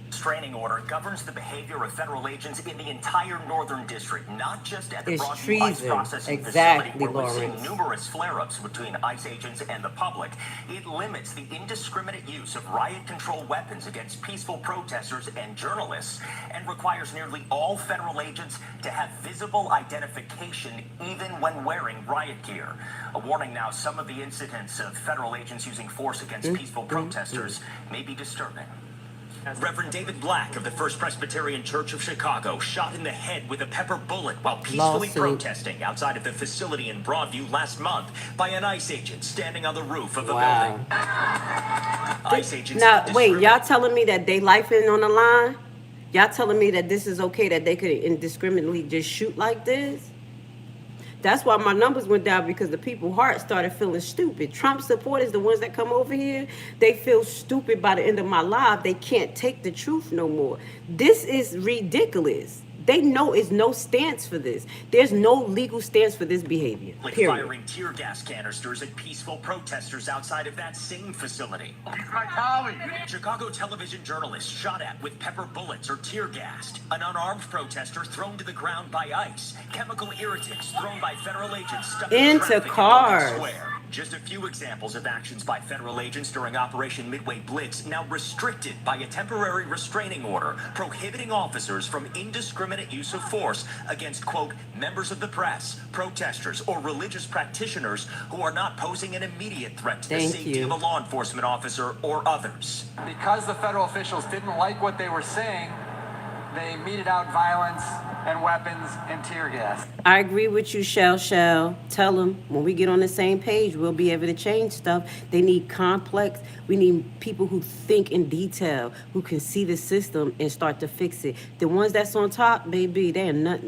Restraining order governs the behavior of federal agents in the entire Northern District, not just at the Broadview ICE processing facility, where we're seeing numerous flare-ups between ICE agents and the public. It limits the indiscriminate use of riot-control weapons against peaceful protesters and journalists, and requires nearly all federal agents to have visible identification even when wearing riot gear. A warning now, some of the incidents of federal agents using force against peaceful protesters may be disturbing. Reverend David Black of the First Presbyterian Church of Chicago shot in the head with a pepper bullet while peacefully protesting outside of the facility in Broadview last month by an ICE agent standing on the roof of a building. ICE agents now, wait, y'all telling me that they life is on the line? Y'all telling me that this is okay, that they could indiscriminately just shoot like this? That's why my numbers went down, because the people's heart started feeling stupid. Trump supporters, the ones that come over here, they feel stupid by the end of my life. They can't take the truth no more. This is ridiculous. They know it's no stance for this. There's no legal stance for this behavior. Period. Firing tear gas canisters at peaceful protesters outside of that same facility. My colleague. Chicago television journalist shot at with pepper bullets or tear gassed. An unarmed protester thrown to the ground by ICE. Chemical irritants thrown by federal agents stuck in Into traffic in cars. Logan Square. Just a few examples of actions by federal agents during Operation Midway Blitz, now restricted by a temporary restraining order prohibiting officers from indiscriminate use of force against, quote, members of the press, protesters, or religious practitioners who are not posing an immediate threat to the safety of a law enforcement officer or others. Because the federal officials didn't like what they were saying, they meted out violence and weapons and tear gas. I agree with you, Shell. Tell them when we get on the same page, we'll be able to change stuff. They need complex. We need people who think in detail, who can see the system and start to fix it. The ones that's on top, baby, they're not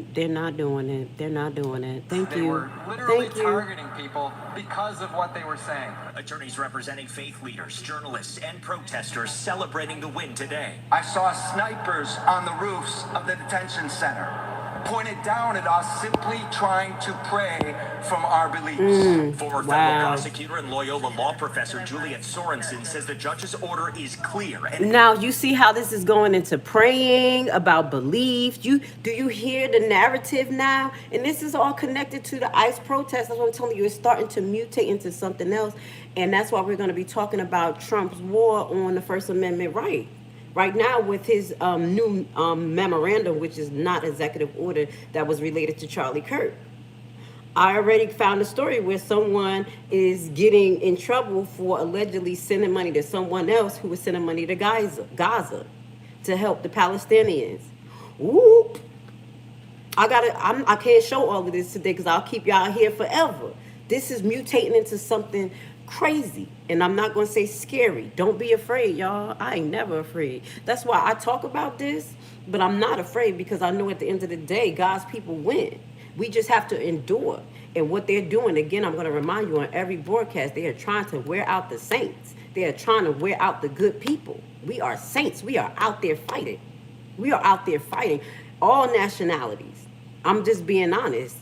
doing it. They're not doing it. Thank you. They were literally targeting people because of what they were saying. Attorneys representing faith leaders, journalists, and protesters celebrating the win today. I saw snipers on the roofs of the detention center, pointed down at us, simply trying to pray from our beliefs. Former federal prosecutor and Loyola law professor Juliet Sorensen says the judge's order is clear. And now you see how this is going into praying about belief. Do you hear the narrative now? And this is all connected to the ICE protest. That's what I'm telling you. It's starting to mutate into something else. And that's why we're going to be talking about Trump's war on the First Amendment right. Right now, with his new memorandum, which is not executive order, that was related to Charlie Kirk. I already found a story where someone is getting in trouble for allegedly sending money to someone else who was sending money to Gaza to help the Palestinians. Whoop! I can't show all of this today because I'll keep y'all here forever. This is mutating into something crazy, and I'm not going to say scary. Don't be afraid, y'all. I ain't never afraid. That's why I talk about this, but I'm not afraid, because I know at the end of the day, God's people win. We just have to endure. And what they're doing, again, I'm going to remind you on every broadcast, they are trying to wear out the saints. They are trying to wear out the good people. We are saints. We are out there fighting. We are out there fighting all nationalities. I'm just being honest.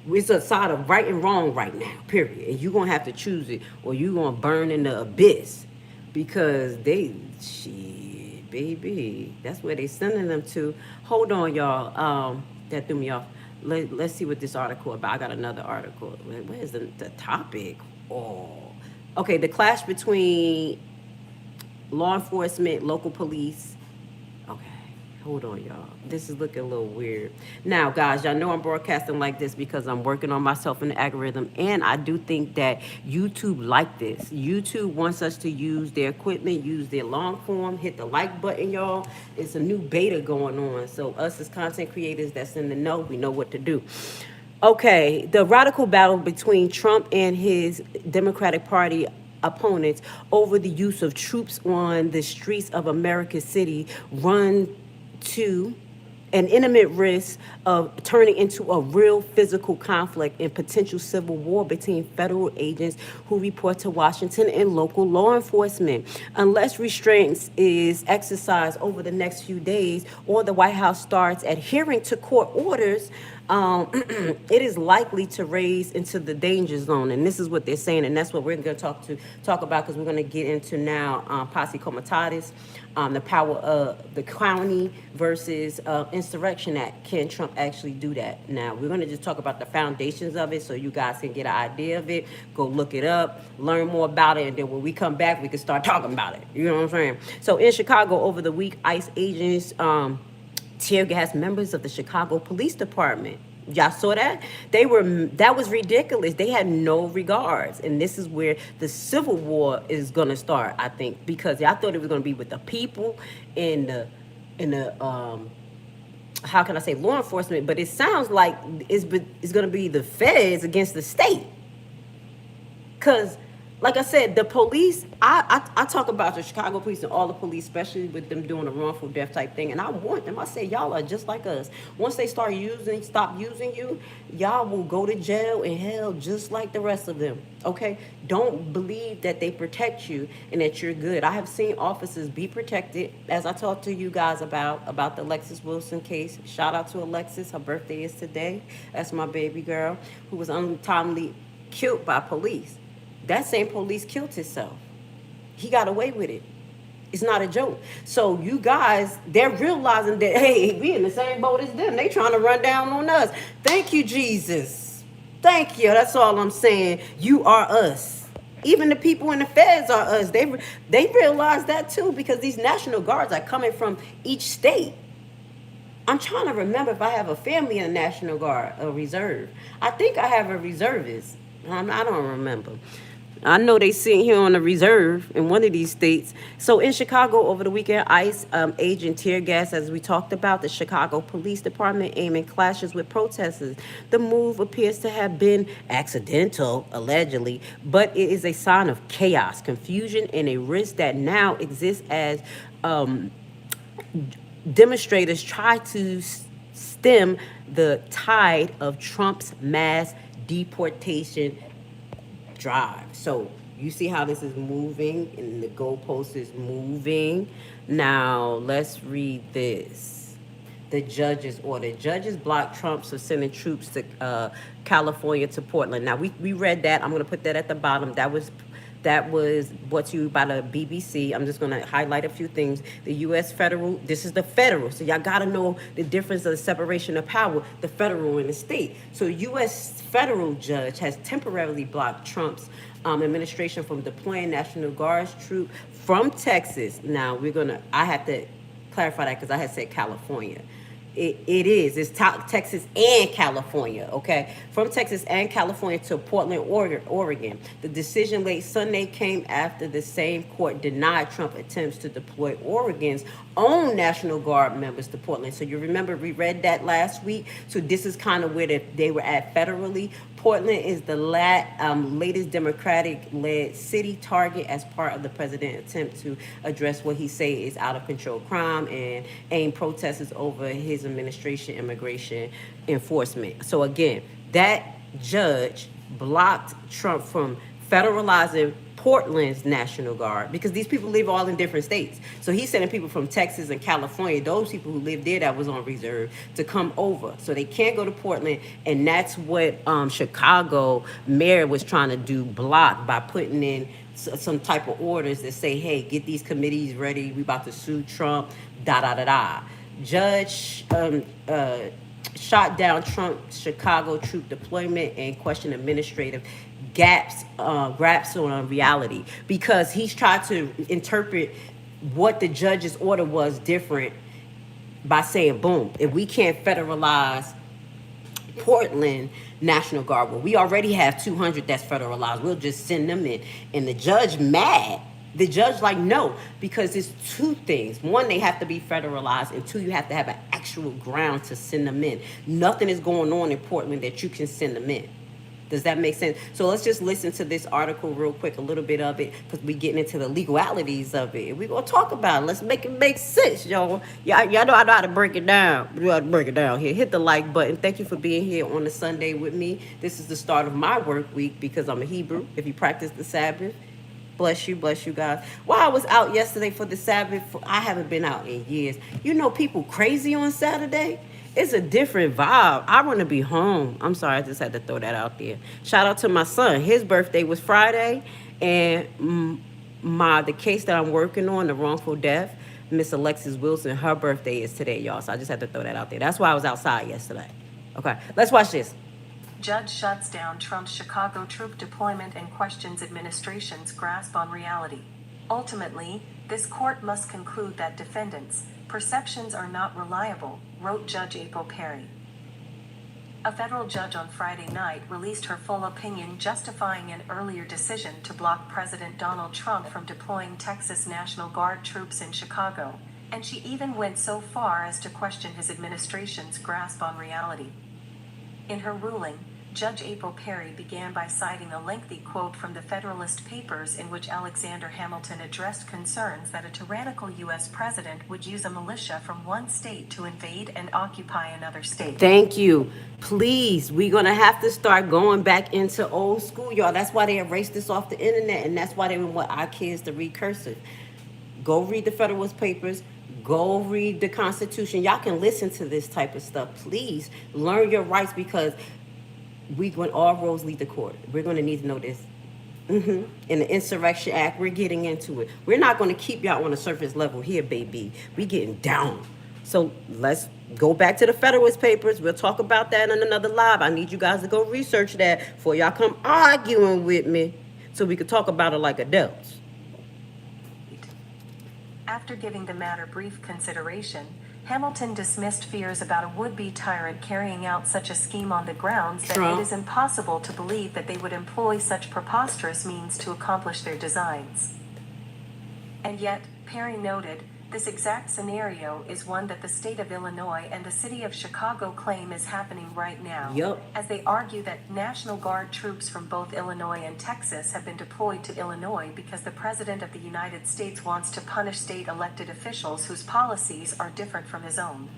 It's a side of right and wrong right now, period. And you're going to have to choose it, or you're going to burn in the abyss, because shit, baby, that's where they sending them to. Hold on, y'all. That threw me off. Let's see what this article about. I got another article. Where is the topic? Oh, okay. The clash between law enforcement, local police. Okay, hold on, y'all. This is looking a little weird. Now, guys, y'all know I'm broadcasting like this because I'm working on myself in the algorithm, and I do think that YouTube like this. YouTube wants us to use their equipment, use their long form, hit the like button, y'all. It's a new beta going on. So us as content creators that's in the know, we know what to do. Okay, the radical battle between Trump and his Democratic Party opponents over the use of troops on the streets of America's city run to an imminent risk of turning into a real physical conflict and potential civil war between federal agents who report to Washington and local law enforcement. Unless restraints is exercised over the next few days, or the White House starts adhering to court orders, it is likely to raise into the danger zone. And this is what they're saying, and that's what we're going to talk about, because we're going to get into now posse comitatus, the power of the county versus insurrection act. Can Trump actually do that? Now, we're going to just talk about the foundations of it so you guys can get an idea of it. Go look it up, learn more about it, and then when we come back, we can start talking about it. You know what I'm saying? So in Chicago over the week, ICE agents tear gas members of the Chicago Police Department. Y'all saw that? That was ridiculous. They had no regards. And this is where the civil war is gonna start, I think, because I thought it was gonna be with the people and the how can I say, law enforcement, but it sounds like it's gonna be the feds against the state. Cause Like I said, the police, I talk about the Chicago police and all the police, especially with them doing a wrongful death type thing. And I want them, I say, y'all are just like us. Once they stop using you, y'all will go to jail and hell just like the rest of them. Okay? Don't believe that they protect you and that you're good. I have seen officers be protected, as I talked to you guys about the Alexis Wilson case. Shout out to Alexis. Her birthday is today. That's my baby girl who was untimely killed by police. That same police killed himself. He got away with it. It's not a joke. So you guys, they're realizing that, hey, we in the same boat as them. They trying to run down on us. Thank you, Jesus. Thank you. That's all I'm saying. You are us. Even the people in the feds are us. They realize that too, because these National Guards are coming from each state. I'm trying to remember if I have a family in National Guard, a reserve. I think I have a reservist. I don't remember. I know they sitting here on a reserve in one of these states. So in Chicago over the weekend, ICE agent tear gas, as we talked about, the Chicago Police Department aiming clashes with protesters. The move appears to have been accidental, allegedly, but it is a sign of chaos, confusion, and a risk that now exists as demonstrators try to stem the tide of Trump's mass deportation drive. So you see how this is moving and the goalpost is moving. Now let's read this. The judge's order. Judges blocked Trump from sending troops to California to Portland. Now we read that. I'm going to put that at the bottom. That was brought to you by the BBC. I'm just going to highlight a few things. The U.S. federal, this is the federal, so y'all got to know the difference of the separation of power, the federal and the state. So U.S. federal judge has temporarily blocked Trump's administration from deploying National Guard's troop from Texas. Now, I have to clarify that because I had said California. It's Texas and California, okay? From Texas and California to Portland, Oregon. The decision late Sunday came after the same court denied Trump attempts to deploy Oregon's own National Guard members to Portland. So you remember we read that last week. So this is kind of where they were at federally. Portland is the latest Democratic-led city target as part of the president's attempt to address what he say is out-of-control crime and aim protesters over his administration immigration enforcement. So again, that judge blocked Trump from federalizing Portland's National Guard because these people live all in different states. So he's sending people from Texas and California, those people who live there that was on reserve, to come over. So they can't go to Portland, and that's what Chicago mayor was trying to do, block, by putting in some type of orders that say, hey, get these committees ready, we about to sue Trump, da-da-da-da. Judge shot down Trump's Chicago troop deployment and questioned administrative grasps on reality, because he's tried to interpret what the judge's order was different by saying, boom, if we can't federalize Portland National Guard, well, we already have 200 that's federalized, we'll just send them in. And the judge mad. The judge like, no, because it's two things. One, they have to be federalized, and two, you have to have an actual ground to send them in. Nothing is going on in Portland that you can send them in. Does that make sense? So let's just listen to this article real quick, a little bit of it, because we're getting into the legalities of it. We're going to talk about it. Let's make it make sense, y'all. Y'all know I know how to break it down. We got to break it down here. Hit the like button. Thank you for being here on a Sunday with me. This is the start of my work week because I'm a Hebrew. If you practice the Sabbath, bless you guys. While I was out yesterday for the Sabbath, I haven't been out in years. You know, people crazy on Saturday. It's a different vibe. I want to be home. I'm sorry, I just had to throw that out there. Shout out to my son. His birthday was Friday, and the case that I'm working on, the wrongful death, Miss Alexis Wilson, her birthday is today, y'all. So I just had to throw that out there. That's why I was outside yesterday. Okay, let's watch this. Judge shuts down Trump's Chicago troop deployment and questions administration's grasp on reality. Ultimately, this court must conclude that defendants' perceptions are not reliable, wrote Judge April Perry. A federal judge on Friday night released her full opinion justifying an earlier decision to block President Donald Trump from deploying Texas National Guard troops in Chicago, and she even went so far as to question his administration's grasp on reality. In her ruling, Judge April Perry began by citing a lengthy quote from the Federalist Papers in which Alexander Hamilton addressed concerns that a tyrannical U.S. president would use a militia from one state to invade and occupy another state. Thank you. Please, we're going to have to start going back into old school, y'all. That's why they erased this off the internet, and that's why they want our kids to read cursive. Go read the Federalist Papers. Go read the Constitution. Y'all can listen to this type of stuff. Please learn your rights, because when all roads lead to court, we're going to need to know this. In the Insurrection Act, we're getting into it. We're not going to keep y'all on the surface level here, baby. We getting down. So let's go back to the Federalist Papers. We'll talk about that in another live. I need you guys to go research that before y'all come arguing with me, so we can talk about it like adults. After giving the matter brief consideration, Hamilton dismissed fears about a would-be tyrant carrying out such a scheme on the grounds that it is impossible to believe that they would employ such preposterous means to accomplish their designs. And yet, Perry noted, this exact scenario is one that the state of Illinois and the city of Chicago claim is happening right now. As they argue that National Guard troops from both Illinois and Texas have been deployed to Illinois because the President of the United States wants to punish state elected officials whose policies are different from his own.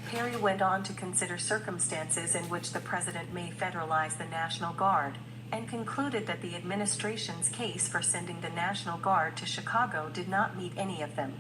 Perry went on to consider circumstances in which the President may federalize the National Guard, and concluded that the administration's case for sending the National Guard to Chicago did not meet any of them.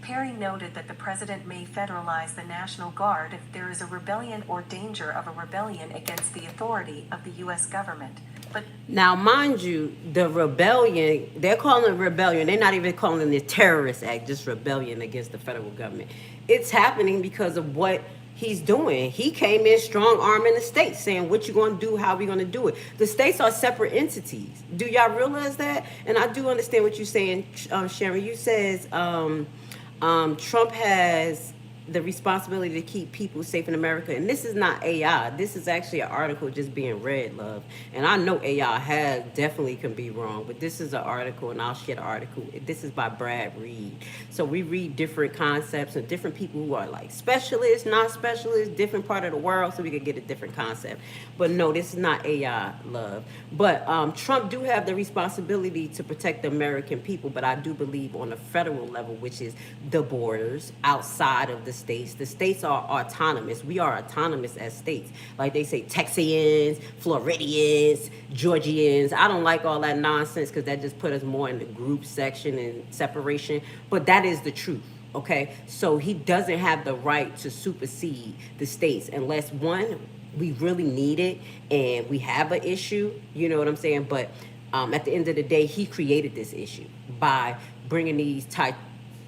Perry noted that the President may federalize the National Guard if there is a rebellion or danger of a rebellion against the authority of the U.S. government. But now, mind you, the rebellion, they're calling it rebellion. They're not even calling it terrorist act, just rebellion against the federal government. It's happening because of what he's doing. He came in strong arming the states, saying what you going to do, how we going to do it. The states are separate entities. Do y'all realize that? And I do understand what you're saying, Sharon. You says Trump has the responsibility to keep people safe in America. And this is not AI. This is actually an article just being read, love. And I know AI definitely can be wrong, but this is an article, and I'll share the article. This is by Brad Reed. So we read different concepts and different people who are like specialists, non-specialists, different part of the world, so we could get a different concept. But no, this is not AI, love. But Trump do have the responsibility to protect the American people, but I do believe on a federal level, which is the borders outside of the states. The states are autonomous. We are autonomous as states. Like they say, Texans, Floridians, Georgians. I don't like all that nonsense, because that just put us more in the group section and separation. But that is the truth. Okay, so he doesn't have the right to supersede the states unless, one, we really need it and we have an issue, you know what I'm saying? But at the end of the day, he created this issue by bringing these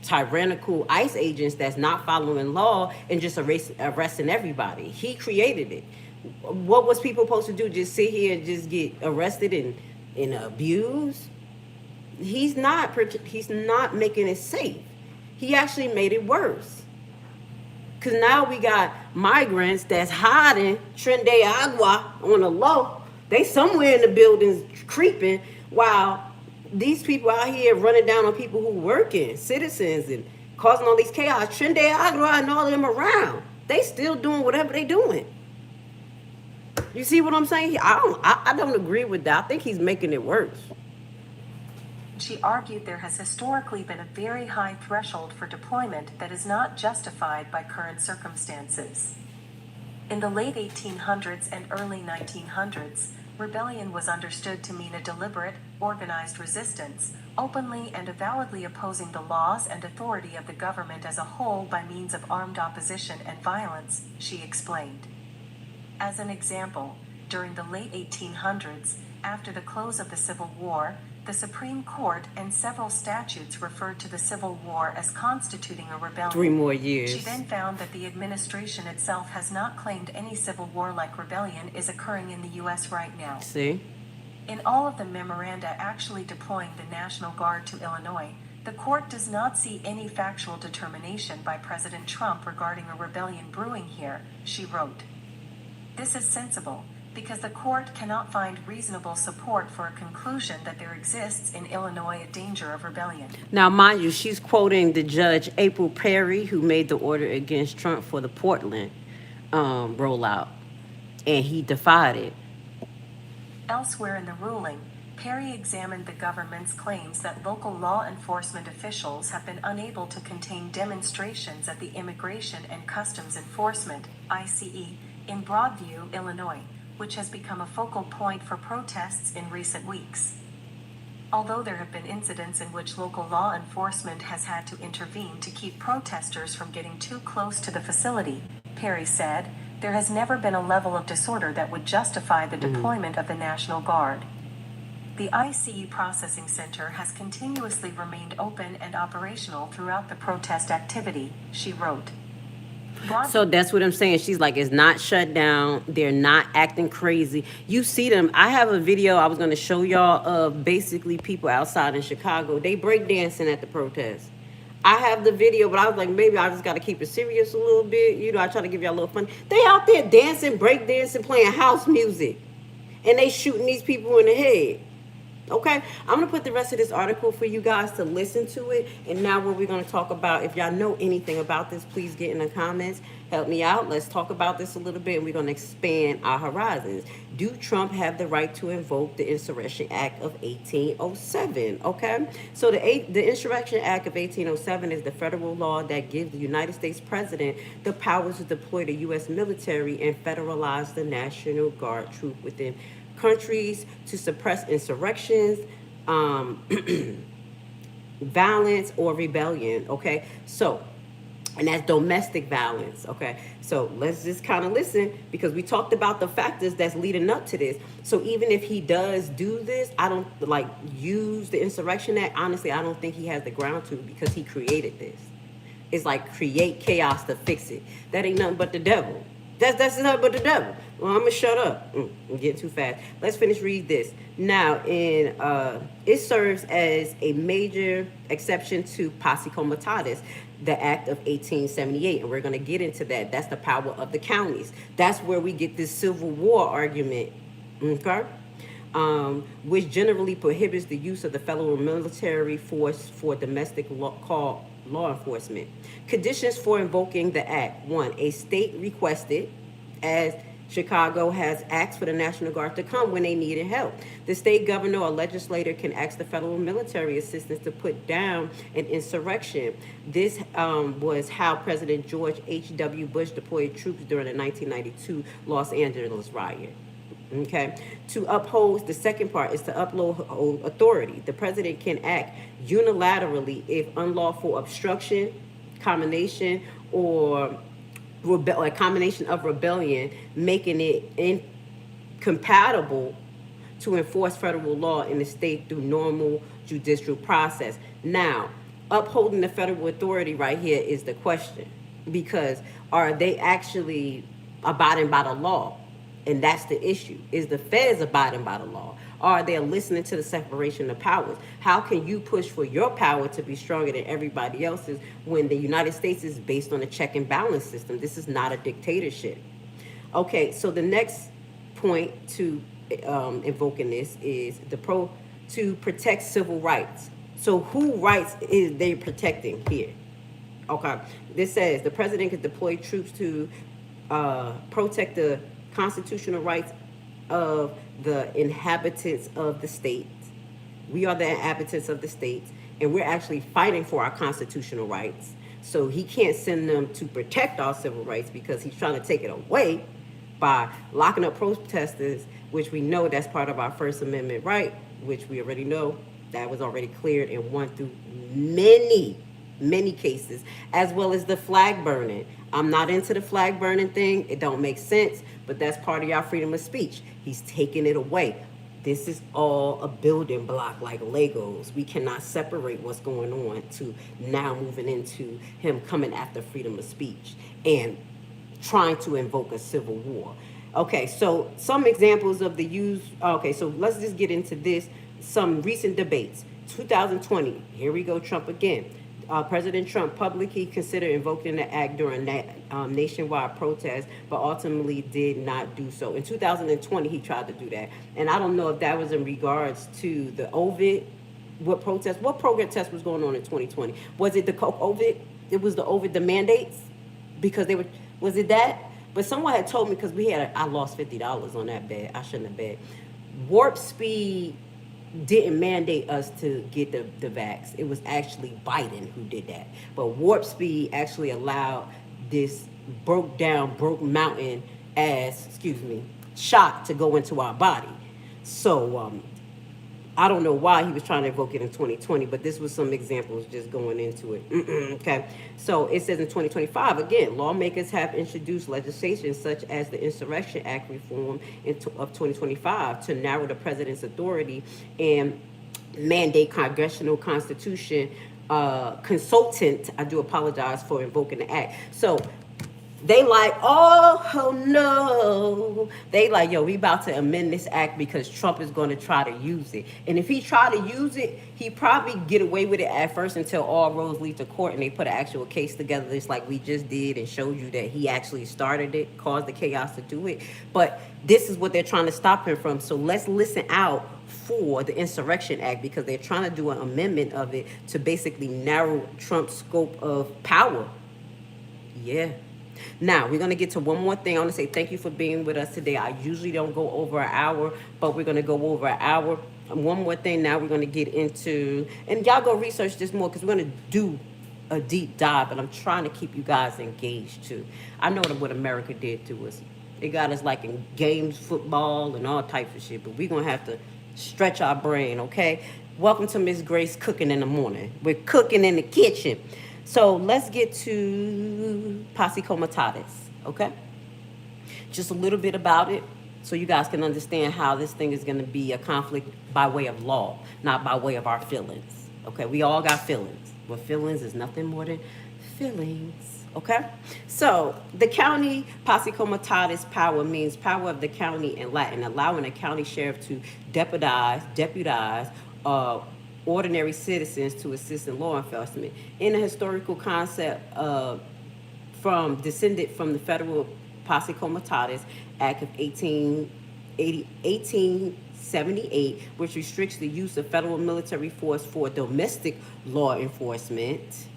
tyrannical ICE agents that's not following law and just arresting everybody. He created it. What was people supposed to do? Just sit here and just get arrested and abused? He's not making it safe. He actually made it worse. Because now we got migrants that's hiding, Tren de Agua, on the low. They somewhere in the buildings creeping, while these people out here running down on people who working, citizens, and causing all these chaos. Tren de Agua and all of them around. They still doing whatever they doing. You see what I'm saying? I don't agree with that. I think he's making it worse. she argued there has historically been a very high threshold for deployment that is not justified by current circumstances. In the late 1800s and early 1900s, rebellion was understood to mean a deliberate, organized resistance, openly and avowedly opposing the laws and authority of the government as a whole by means of armed opposition and violence, she explained. As an example, during the late 1800s, after the close of the Civil War, the Supreme Court and several statutes referred to the Civil War as constituting a rebellion. 3 more years. She then found that the administration itself has not claimed any Civil War-like rebellion is occurring in the U.S. right now. See? In all of the memoranda actually deploying the National Guard to Illinois, the court does not see any factual determination by President Trump regarding a rebellion brewing here, she wrote. This is sensible, because the court cannot find reasonable support for a conclusion that there exists in Illinois a danger of rebellion. Now, mind you, she's quoting the judge April Perry, who made the order against Trump for the Portland rollout. and he defied it. Elsewhere in the ruling, Perry examined the government's claims that local law enforcement officials have been unable to contain demonstrations at the Immigration and Customs Enforcement, ICE, in Broadview, Illinois, which has become a focal point for protests in recent weeks. Although there have been incidents in which local law enforcement has had to intervene to keep protesters from getting too close to the facility, Perry said, there has never been a level of disorder that would justify the deployment of the National Guard. The ICE processing center has continuously remained open and operational throughout the protest activity, she wrote. So that's what I'm saying. She's like, it's not shut down. They're not acting crazy. You see them. I have a video I was going to show y'all of basically people outside in Chicago. They break dancing at the protest. I have the video, but I was like, maybe I just got to keep it serious a little bit. You know, I try to give y'all a little fun. They out there dancing, break dancing, playing house music. And they shooting these people in the head. Okay, I'm going to put the rest of this article for you guys to listen to it. And now what we're going to talk about, if y'all know anything about this, please get in the comments. Help me out. Let's talk about this a little bit, and we're going to expand our horizons. Do Trump have the right to invoke the Insurrection Act of 1807? Okay, so the Insurrection Act of 1807 is the federal law that gives the United States president the power to deploy the U.S. military and federalize the National Guard troop within countries to suppress insurrections, violence, or rebellion. Okay, so, and that's domestic violence. Okay, so let's just kind of listen, because we talked about the factors that's leading up to this. So even if he does do this, I don't like use the Insurrection Act. Honestly, I don't think he has the ground to, because he created this. It's like create chaos to fix it. That ain't nothing but the devil. That's nothing but the devil. Well, I'm gonna shut up. I'm getting too fast. Let's finish read this. Now, it serves as a major exception to posse comitatus, the Act of 1878, and we're gonna get into that. That's the power of the counties. That's where we get this Civil War argument, okay? Which generally prohibits the use of the federal military force for domestic law enforcement. Conditions for invoking the act. 1, a state requested, as Chicago has asked for the National Guard to come when they needed help. The state governor or legislator can ask the federal military assistance to put down an insurrection. This was how President George H.W. Bush deployed troops during the 1992 Los Angeles riot. Okay, to uphold, the second part is to uphold authority. The president can act unilaterally if unlawful obstruction, combination, or a combination of rebellion, making it incompatible to enforce federal law in the state through normal judicial process. Now, upholding the federal authority right here is the question, because are they actually abiding by the law? And that's the issue. Is the feds abiding by the law? Or are they listening to the separation of powers? How can you push for your power to be stronger than everybody else's when the United States is based on a check and balance system? This is not a dictatorship. Okay, so the next point to invoking this is to protect civil rights. So who rights is they protecting here? Okay, this says the president could deploy troops to protect the constitutional rights of the inhabitants of the state. We are the inhabitants of the state, and we're actually fighting for our constitutional rights. So he can't send them to protect our civil rights, because he's trying to take it away by locking up protesters, which we know that's part of our First Amendment right, which we already know that was already cleared and won through many cases, as well as the flag burning. I'm not into the flag burning thing. It don't make sense, but that's part of y'all freedom of speech. He's taking it away. This is all a building block like Legos. We cannot separate what's going on to now moving into him coming after freedom of speech and trying to invoke a civil war. Okay, so some examples of the use. Okay, so let's just get into this. Some recent debates. 2020, here we go, Trump again. President Trump publicly considered invoking the act during nationwide protests, but ultimately did not do so. In 2020, he tried to do that. And I don't know if that was in regards to the Ovid, what protest was going on in 2020? Was it the Ovid? It was the Ovid, the mandates? Because was it that? But someone had told me, because I lost $50 on that bet. I shouldn't have bet. Warp Speed didn't mandate us to get the vax. It was actually Biden who did that. But Warp Speed actually allowed this broke mountain shot to go into our body. So I don't know why he was trying to evoke it in 2020, but this was some examples just going into it. Okay, so it says in 2025, again, lawmakers have introduced legislation such as the Insurrection Act reform of 2025 to narrow the president's authority and mandate congressional constitution consultant. I do apologize for invoking the act. So they like, oh no. They like, yo, we about to amend this act because Trump is going to try to use it. And if he try to use it, he probably get away with it at first until all roads lead to court and they put an actual case together, just like we just did, and showed you that he actually started it, caused the chaos to do it. But this is what they're trying to stop him from. So let's listen out for the Insurrection Act, because they're trying to do an amendment of it to basically narrow Trump's scope of power. Yeah. Now, we're going to get to one more thing. I want to say thank you for being with us today. I usually don't go over an hour, but we're going to go over an hour. And one more thing now we're going to get into, and y'all go research this more because we're going to do a deep dive, but I'm trying to keep you guys engaged too. I know what America did to us. It got us like in games, football, and all types of shit, but we're going to have to stretch our brain, okay? Welcome to Miss Grace Cooking in the Morning. We're cooking in the kitchen. So let's get to Posse Comitatus, okay? Just a little bit about it so you guys can understand how this thing is going to be a conflict by way of law, not by way of our feelings, okay? We all got feelings, but feelings is nothing more than feelings, okay? So the county Posse Comitatus power means power of the county in Latin, allowing a county sheriff to deputize, ordinary citizens to assist in law enforcement. In a historical concept descended from the federal Posse Comitatus Act of 1878, which restricts the use of federal military force for domestic law enforcement.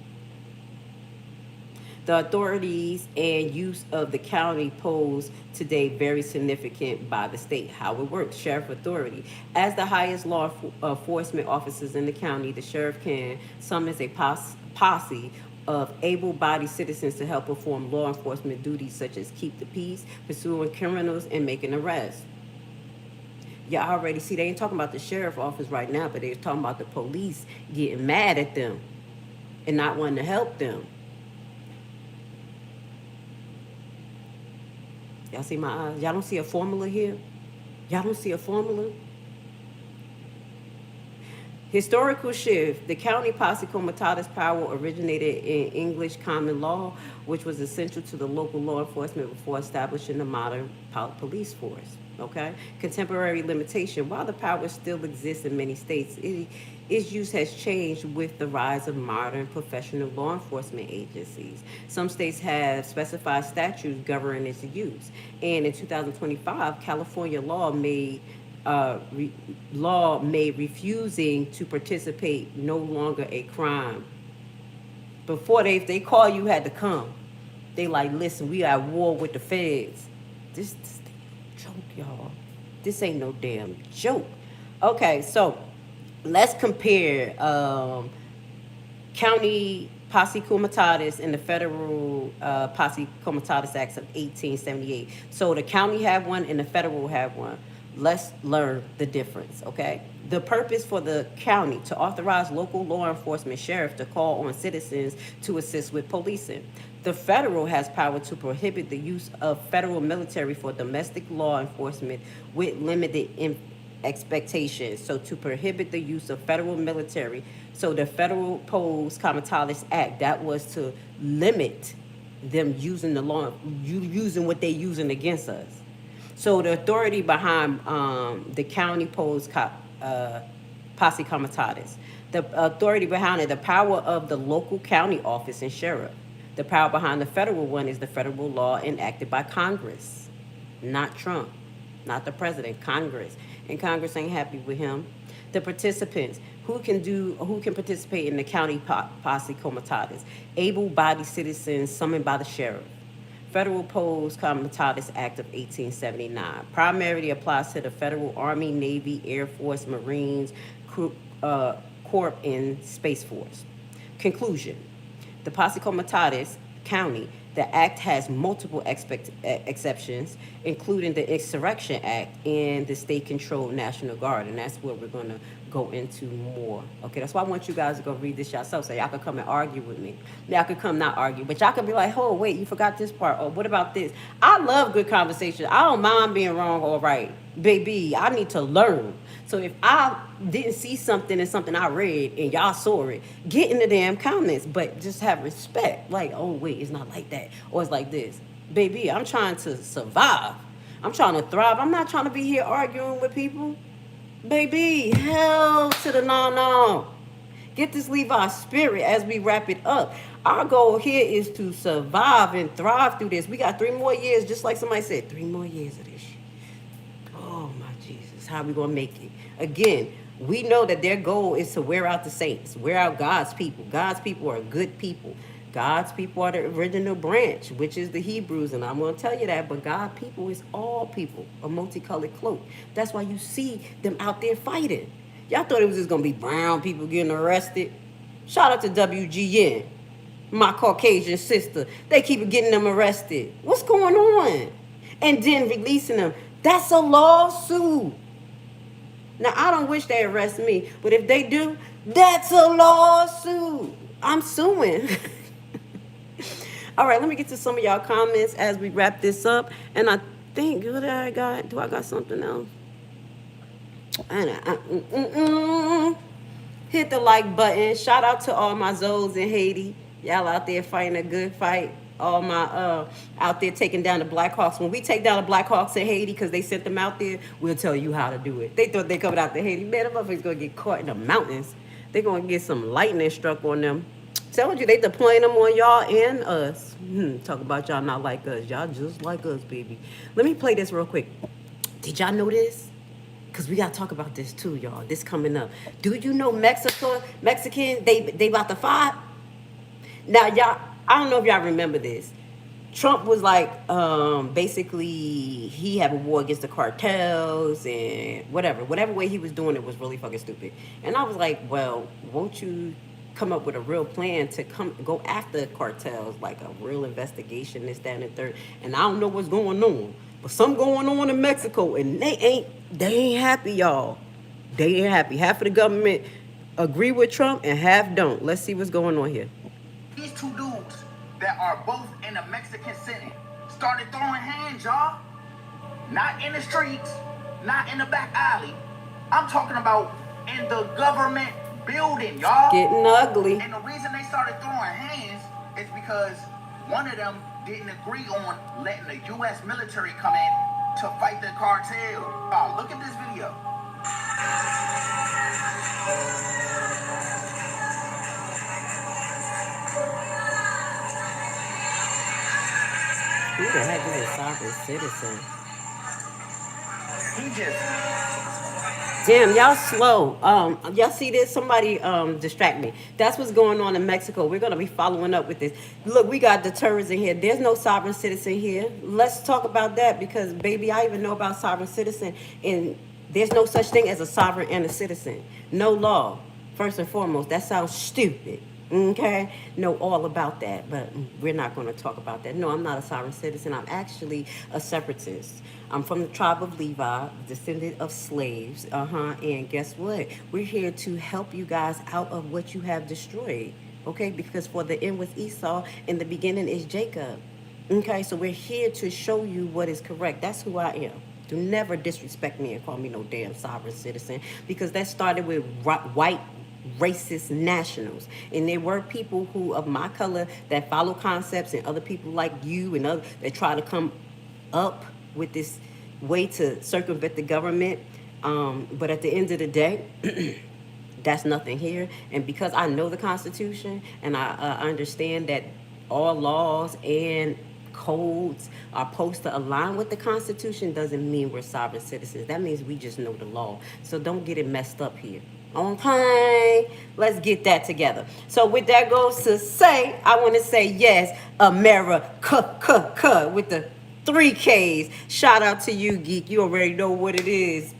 The authorities and use of the county pose today very significant by the state. How it works: sheriff authority. As the highest law enforcement officers in the county, the sheriff can summon a posse of able-bodied citizens to help perform law enforcement duties such as keep the peace, pursuing criminals, and making arrests. Y'all already see, they ain't talking about the sheriff office right now, but they're talking about the police getting mad at them and not wanting to help them. Y'all see my eyes? Y'all don't see a formula here? Y'all don't see a formula? Historical shift. The county Posse Comitatus power originated in English common law, which was essential to the local law enforcement before establishing the modern police force. Okay? Contemporary limitation. While the power still exists in many states, its use has changed with the rise of modern professional law enforcement agencies. Some states have specified statutes governing its use. And in 2025, California law made refusing to participate no longer a crime. Before if they call you, had to come. They like, listen, we at war with the feds. This ain't no joke, y'all. This ain't no damn joke. Okay, so let's compare county Posse Comitatus and the federal Posse Comitatus Acts of 1878. So the county have one and the federal have one. Let's learn the difference, okay? The purpose for the county to authorize local law enforcement sheriff to call on citizens to assist with policing. The federal has power to prohibit the use of federal military for domestic law enforcement with limited expectations. So to prohibit the use of federal military, so the federal Posse Comitatus Act, that was to limit them using the law, using what they're using against us. So the authority behind the county Posse Comitatus, the authority behind it, the power of the local county office and sheriff. The power behind the federal one is the federal law enacted by Congress, not Trump, not the president, Congress. And Congress ain't happy with him. The participants, who can participate in the county Posse Comitatus? Able-bodied citizens summoned by the sheriff. Federal Post Comitatus Act of 1879. Primarily applies to the Federal Army, Navy, Air Force, Marines, Corps, and Space Force. Conclusion. The Posse Comitatus County, the act has multiple exceptions, including the Insurrection Act and the state-controlled National Guard, and that's what we're going to go into more. Okay, that's why I want you guys to go read this yourself, so y'all can come and argue with me. Y'all can come, not argue, but y'all can be like, oh, wait, you forgot this part, or what about this? I love good conversation. I don't mind being wrong or right. Baby, I need to learn. So if I didn't see something in something I read and y'all saw it, get in the damn comments, but just have respect. Like, oh, wait, it's not like that, or it's like this. Baby, I'm trying to survive. I'm trying to thrive. I'm not trying to be here arguing with people. Baby, hell to the no. Get this Levi spirit as we wrap it up. Our goal here is to survive and thrive through this. We got 3 more years, just like somebody said, 3 more years of this shit. Oh, my Jesus. How we going to make it? Again, we know that their goal is to wear out the saints, wear out God's people. God's people are good people. God's people are the original branch, which is the Hebrews, and I'm going to tell you that, but God's people is all people, a multicolored cloak. That's why you see them out there fighting. Y'all thought it was just going to be brown people getting arrested? Shout out to WGN, my Caucasian sister. They keep getting them arrested. What's going on? And then releasing them. That's a lawsuit. Now, I don't wish they arrest me, but if they do, that's a lawsuit. I'm suing. All right, let me get to some of y'all comments as we wrap this up. And I think, what I got? Do I got something else? Hit the like button. Shout out to all my Zoes in Haiti. Y'all out there fighting a good fight. All my out there taking down the Black Hawks. When we take down the Black Hawks in Haiti because they sent them out there, we'll tell you how to do it. They thought they coming out to Haiti. Man, them motherfuckers gonna get caught in the mountains. They're gonna get some lightning struck on them. Told you, they deploying them on y'all and us. Talk about y'all not like us. Y'all just like us, baby. Let me play this real quick. Did y'all know this? Because we got to talk about this too, y'all. This coming up. Do you know Mexicans, they about to fight? Now, y'all, I don't know if y'all remember this. Trump was like, basically, he had a war against the cartels and whatever. Whatever way he was doing it was really fucking stupid. And I was like, well, won't you come up with a real plan to go after cartels, like a real investigation, this, that, and the third. And I don't know what's going on, but something going on in Mexico, and they ain't happy, y'all. They ain't happy. Half of the government agree with Trump and half don't. Let's see what's going on here. These 2 dudes that are both in the Mexican Senate started throwing hands, y'all. Not in the streets, not in the back alley. I'm talking about in the government building, y'all. Getting ugly. And the reason they started throwing hands is because one of them didn't agree on letting the U.S. military come in to fight the cartel. Oh, look at this video. Who the heck is a sovereign citizen? He just... Damn, y'all slow. Y'all see this? Somebody distract me. That's what's going on in Mexico. We're going to be following up with this. Look, we got deterrents in here. There's no sovereign citizen here. Let's talk about that because, baby, I even know about sovereign citizen. And there's no such thing as a sovereign and a citizen. No law, first and foremost. That sounds stupid. Okay, know all about that, but we're not going to talk about that. No, I'm not a sovereign citizen. I'm actually a separatist. I'm from the tribe of Levi, descendant of slaves. And guess what? We're here to help you guys out of what you have destroyed. Okay, because for the end was Esau, in the beginning is Jacob. Okay, so we're here to show you what is correct. That's who I am. Do never disrespect me and call me no damn sovereign citizen, because that started with white racist nationals, and there were people who of my color that follow concepts, and other people like you and others that try to come up with this way to circumvent the government, but at the end of the day, that's nothing here. And because I know the Constitution and I understand that all laws and codes are supposed to align with the Constitution, doesn't mean we're sovereign citizens. That means we just know the law. So don't get it messed up here. Okay, let's get that together. So with that goes to say, I want to say yes, America, with the 3 Ks. Shout out to you, geek. You already know what it is.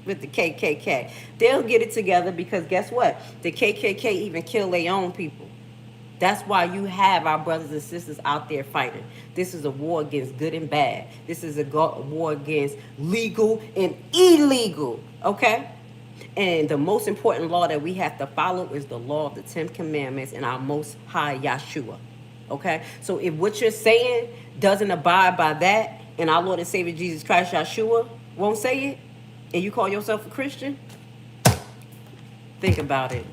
With the KKK. They'll get it together because guess what? The KKK even kill their own people. That's why you have our brothers and sisters out there fighting. This is a war against good and bad. This is a war against legal and illegal, okay? And the most important law that we have to follow is the law of the 10 commandments and our most high Yahshua, okay? So if what you're saying doesn't abide by that and our Lord and Savior Jesus Christ Yahshua won't say it, and you call yourself a Christian, think about it.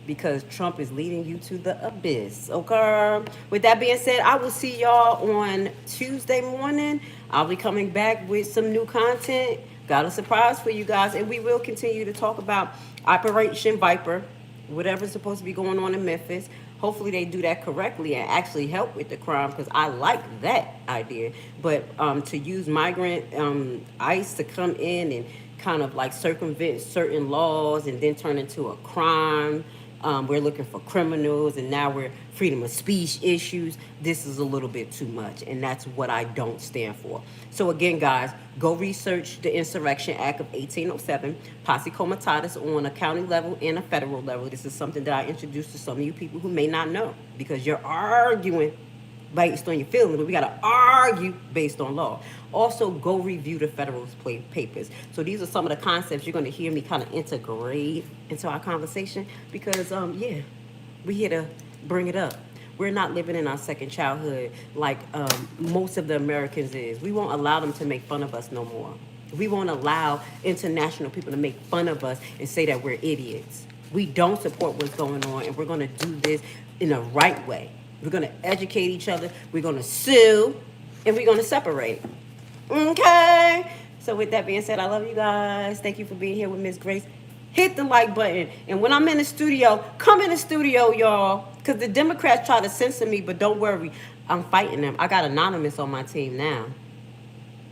Because Trump is leading you to the abyss, okay? With that being said, I will see y'all on Tuesday morning. I'll be coming back with some new content. Got a surprise for you guys. And we will continue to talk about Operation Viper, whatever's supposed to be going on in Memphis. Hopefully they do that correctly and actually help with the crime, because I like that idea. But to use migrant ICE to come in and kind of like circumvent certain laws and then turn into a crime. We're looking for criminals, and now we're freedom of speech issues. This is a little bit too much, and that's what I don't stand for. So again, guys, go research the Insurrection Act of 1807, posse comitatus on a county level and a federal level. This is something that I introduced to some of you people who may not know, because you're arguing based on your feelings, but we got to argue based on law. Also, go review the Federalist Papers. So these are some of the concepts you're going to hear me kind of integrate into our conversation, because, yeah, we're here to bring it up. We're not living in our second childhood like most of the Americans is. We won't allow them to make fun of us no more. We won't allow international people to make fun of us and say that we're idiots. We don't support what's going on, and we're going to do this in the right way. We're going to educate each other. We're going to sue, and we're going to separate. Okay? So with that being said, I love you guys. Thank you for being here with Miss Grace. Hit the like button. And when I'm in the studio, come in the studio, y'all. Because the Democrats try to censor me, but don't worry. I'm fighting them. I got Anonymous on my team now.